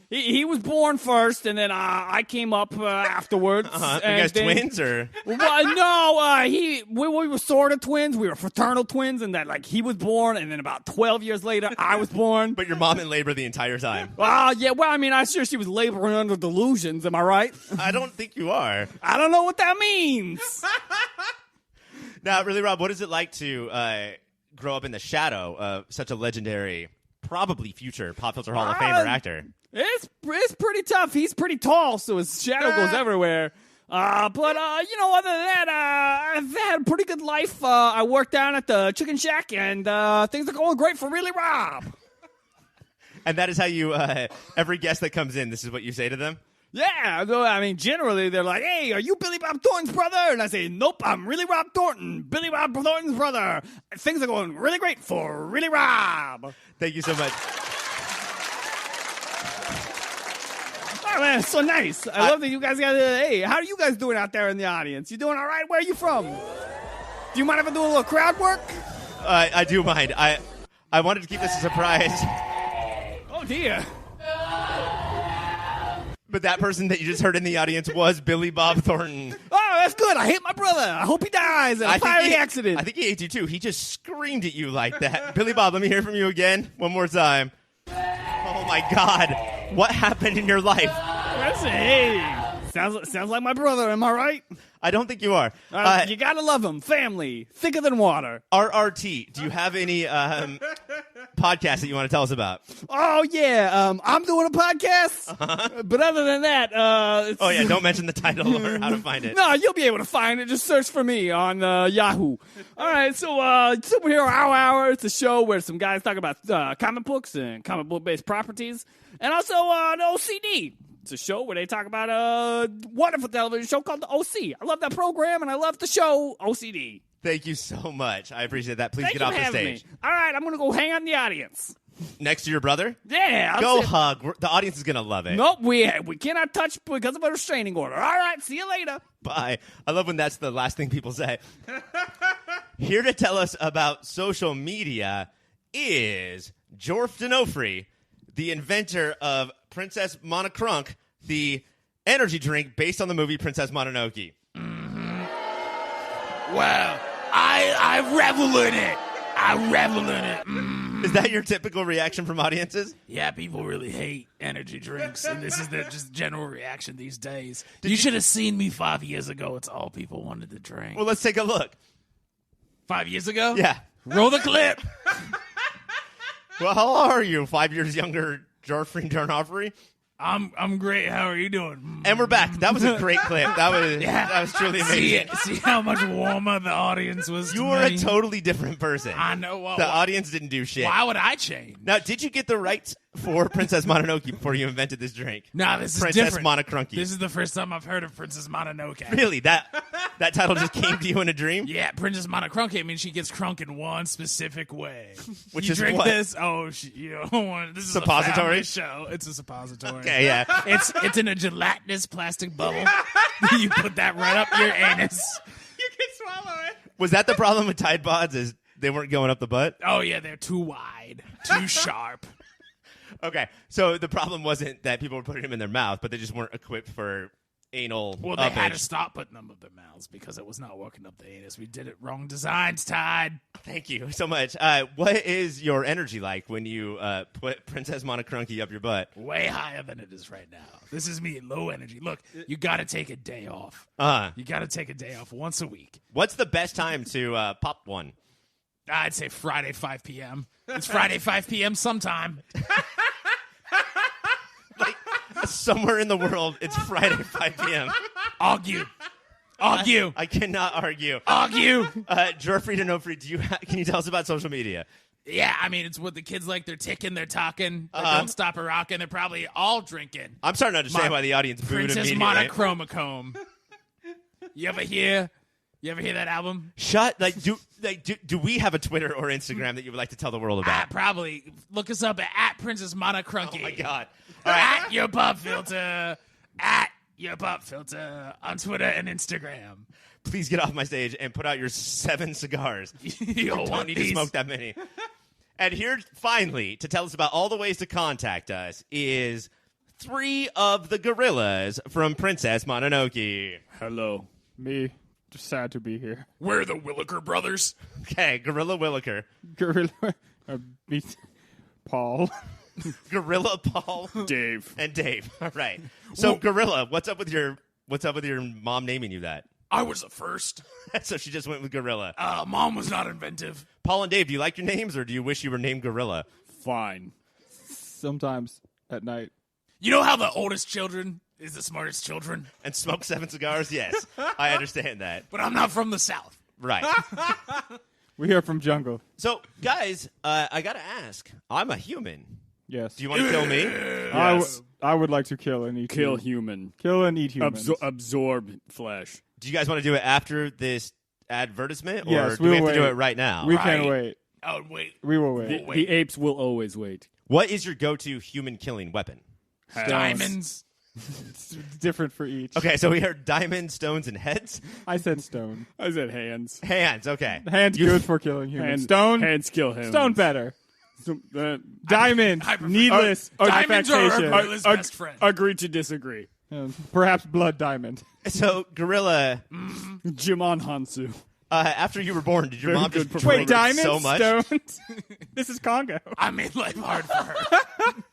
He was born first, and then I came up afterwards. You guys twins, or? Well, no, we were sort of twins. We were fraternal twins, and that like he was born, and then about 12 years later, I was born. But your mom in labor the entire time. Yeah, well, I mean, I'm sure she was laboring under delusions. Am I right? I don't think you are. I don't know what that means. Now, really, Rob, what is it like to grow up in the shadow of such a legendary, probably future Pop Filter Hall of Famer actor? It's pretty tough. He's pretty tall, so his shadow goes everywhere. But you know, other than that, I've had a pretty good life. I work down at the Chicken Shack, and things are going great for really Rob. And that is how you, every guest that comes in, this is what you say to them? Yeah, I mean, generally they're like, "Hey, are you Billy Bob Thornton's brother?" And I say, "Nope, I'm really Rob Thornton, Billy Bob Thornton's brother. Things are going really great for really Rob." Thank you so much. Oh man, it's so nice. I love that you guys got. Hey, how are you guys doing out there in the audience? You doing all right? Where are you from? Do you mind if I do a little crowd work? I do mind. I wanted to keep this a surprise. Oh dear. But that person that you just heard in the audience was Billy Bob Thornton. Oh, that's good. I hate my brother. I hope he dies in a fiery accident. I think he hates you too. He just screamed at you like that. Billy Bob, let me hear from you again one more time. Oh my God. What happened in your life? Hey, sounds like my brother. Am I right? I don't think you are. You gotta love him. Family, thicker than water. RRT, do you have any podcast that you want to tell us about? Oh, yeah. I'm doing a podcast. But other than that, it's, Oh, yeah, don't mention the title or how to find it. No, you'll be able to find it. Just search for me on Yahoo. All right, so Superhero Hour. It's a show where some guys talk about comic books and comic book-based properties. And also the OCD. It's a show where they talk about a wonderful television show called The OC. I love that program, and I love the show OCD. Thank you so much. I appreciate that. Please Thank get you off for the having stage. me. All right, I'm going to go hang out in the audience. Next to your brother? Yeah. Go hug. The audience is going to love it. Nope, we cannot touch because of a restraining order. All right, see you later. Bye. I love when that's the last thing people say. Here to tell us about social media is Jorf D'Onofrio, the inventor of Princess Mononoke, the energy drink based on the movie Princess Mononoke. Well, I revel in it. I revel in it. Is that your typical reaction from audiences? Yeah, people really hate energy drinks, and this is their just general reaction these days. You should have seen me 5 years ago. It's all people wanted to drink. Well, let's take a look. 5 years ago? Yeah. Roll the clip. Well, how are you? 5 years younger, Jorf D'Onofrio? I'm great. How are you doing? And we're back. That was a great clip. That was truly amazing. See how much warmer the audience was. You to were a me? totally different person. I know. Well, The audience didn't do shit. why would I change? Now, did you get the rights for Princess Mononoke before you invented this drink? Nah, this is Princess different. Mononoke. This is the first time I've heard of Princess Mononoke. Really? That title just came to you in a dream? Yeah, Princess Mononoke. I mean, she gets crunk in one specific way. Which you is drink what? this? Oh, you don't want this is Suppository? a family show. It's a suppository. Okay, yeah. It's in a gelatinous plastic bubble. You put that right up your anus. You can swallow it. Was that the problem with Tide Pods? Is they weren't going up the butt? Oh yeah, they're too wide, too sharp. Okay, so the problem wasn't that people were putting them in their mouth, but they just weren't equipped for anal Well, they had to uppage. stop putting them up their mouths because it was not working up the anus. We did it wrong designs, Tide. Thank you so much. What is your energy like when you put Princess Mononoke up your butt? Way higher than it is right now. This is me, low energy. Look, you got to take a day off. You got to take a day off once a week. What's the best time to pop one? I'd say Friday, 5 p.m. It's Friday, 5 p.m. sometime. Somewhere in the world, it's Friday, 5 p.m. Argue. I cannot argue. Jorf D'Onofrio, can you tell us about social media? Yeah, I mean, it's what the kids like. They're ticking, they're talking, they don't stop a rocking. They're probably all drinking. I'm starting to understand why the audience booed Princess immediately. Monochromacome. You ever hear that album? Do we have a Twitter or Instagram that you would like to tell the world about? Probably. Look us up at Princess Mononoke. Oh my god. At your pop filter. At your pop filter on Twitter and Instagram. Please get off my stage and put out your 7 cigars. You Don't need to smoke that many. And here, finally, to tell us about all the ways to contact us is 3 of the gorillas from Princess Mononoke. Hello. Me. Just sad to be here. We're the Williker brothers. Okay, Gorilla Williker. Gorilla. Meet Paul. Gorilla Paul. Dave. And Dave. All right. So, Gorilla, what's up with your mom naming you that? I was the first. So she just went with Gorilla. Mom was not inventive. Paul and Dave, do you like your names, or do you wish you were named Gorilla? Fine. Sometimes at night. You know how the oldest children is the smartest children? And smoke 7 cigars? Yes, I understand that. But I'm not from the South. Right. We hear from Jungle. So, guys, I got to ask. I'm a human. Yes. Do you want to kill me? I would like to kill and eat Kill human. human. Kill and eat humans. Absorb flesh. Do you guys want to do it after this advertisement, or Yes, do we we'll have to do wait. it right now? We can wait. Oh, wait. We will wait. The apes will always wait. What is your go-to human-killing weapon? Diamonds. It's different for each. Okay, so we heard diamond, stones, and heads. I said stone. I said hands. Hands, okay. Hand's good for killing humans. Hand- Stone. Hands kill him. Stone better. So, Diamond. I prefer- Needless. Diamonds are affectation. Gorilla's best friend. Agree to disagree. Perhaps blood diamond. So, Gorilla, Jimon Hansu. after you were born, did your Very mom just good drink Wait, diamond, so much? stones. This is Congo. I made life hard for her.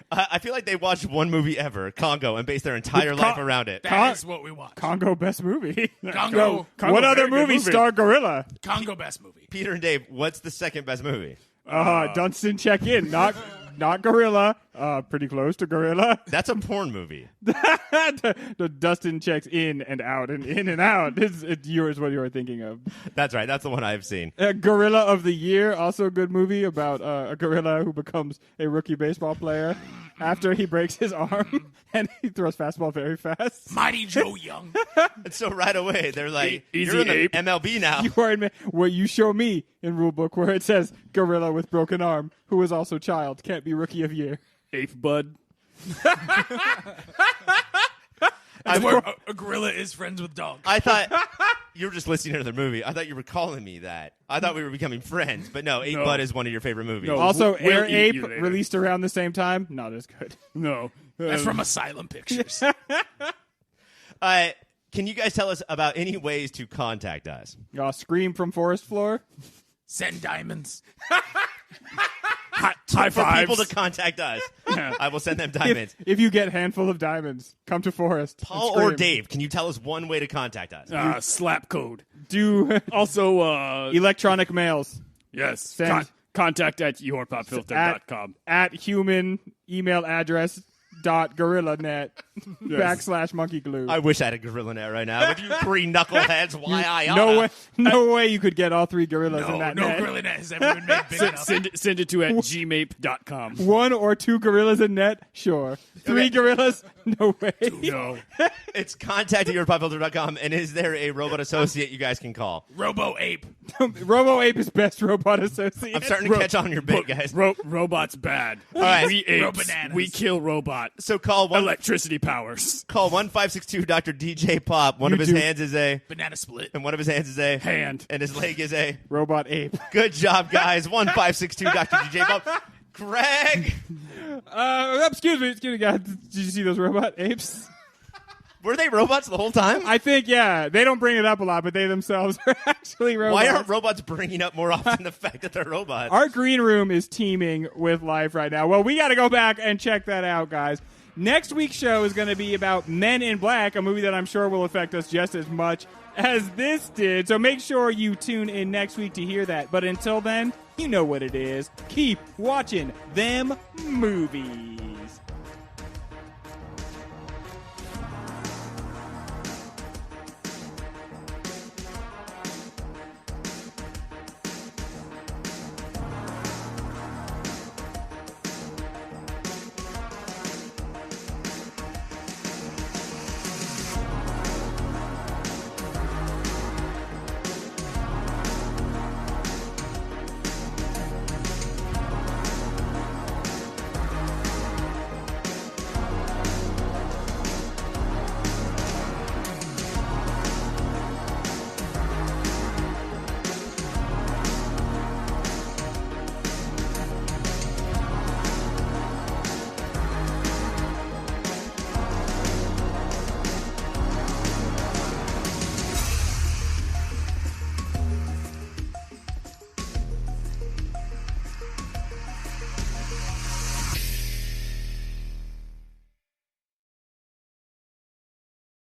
I feel like they watched one movie ever, Congo, and based their entire life around it. That is what we want. Congo best movie. Congo. What other very good movie movie. starred gorilla? Congo best movie. Peter and Dave, what's the second best movie? Dunstan check in, not gorilla. Pretty close to gorilla. That's a porn movie. The Dustin checks in and out and in and out. It's yours what you were thinking of. That's right. That's the one I've seen. Gorilla of the Year, also a good movie about a gorilla who becomes a rookie baseball player after he breaks his arm and he throws fastball very fast. Mighty Joe Young. And so right away, they're like, Easy you're in the ape. MLB now. You are in where you show me in rulebook where it says gorilla with broken arm who is also child can't be rookie of year. Ape bud. That's where a gorilla is friends with dogs. I thought you were just listening to the movie. I thought you were calling me that. I thought we were becoming friends. But no, Ape Bud is one of your favorite movies. No. Also, We'll Air eat Ape you later. released around the same time. Not as good. No. That's from Asylum Pictures. Can you guys tell us about any ways to contact us? Scream from Forest Floor. Send diamonds. High For fives. people to contact us, I will send them diamonds. If you get handful of diamonds, come to Forest. and Paul or scream. Dave, can you tell us one way to contact us? Slap code. Do Also, electronic mails yes. Send- Contact at yourpopfilter.com. at human email address .gorillanet / monkey glue. I wish I had a gorilla net right now. With you three knuckleheads, why I oughta. No way you could get all three gorillas in No, that no net. gorilla net has ever been made big enough. Send it to at gmape.com. One or two gorillas in net, sure. Three gorillas, no way. No. It's contact at yourpopfilter.com, and is there a robot associate you guys can call? Robo Ape. Robo Ape is best robot associate. I'm starting to catch on your bit, guys. Robots bad. All right. We apes. Robananas. We kill robot. So call Electricity powers. 1562 Dr. DJ Pop. One of his hands is a, Banana split. and one of his hands is a Hand. and his leg is a. Robot Ape. Good job, guys. 1562 Dr. DJ Pop. Greg, Excuse me, guys. Did you see those robot apes? were they robots the whole time? I think, yeah. They don't bring it up a lot, but they themselves are actually robots. Why aren't robots bringing up more often the fact that they're robots? Our green room is teeming with life right now. Well, we got to go back and check that out, guys. Next week's show is going to be about Men in Black, a movie that I'm sure will affect us just as much as this did. So make sure you tune in next week to hear that. But until then, you know what it is. Keep watching them movies.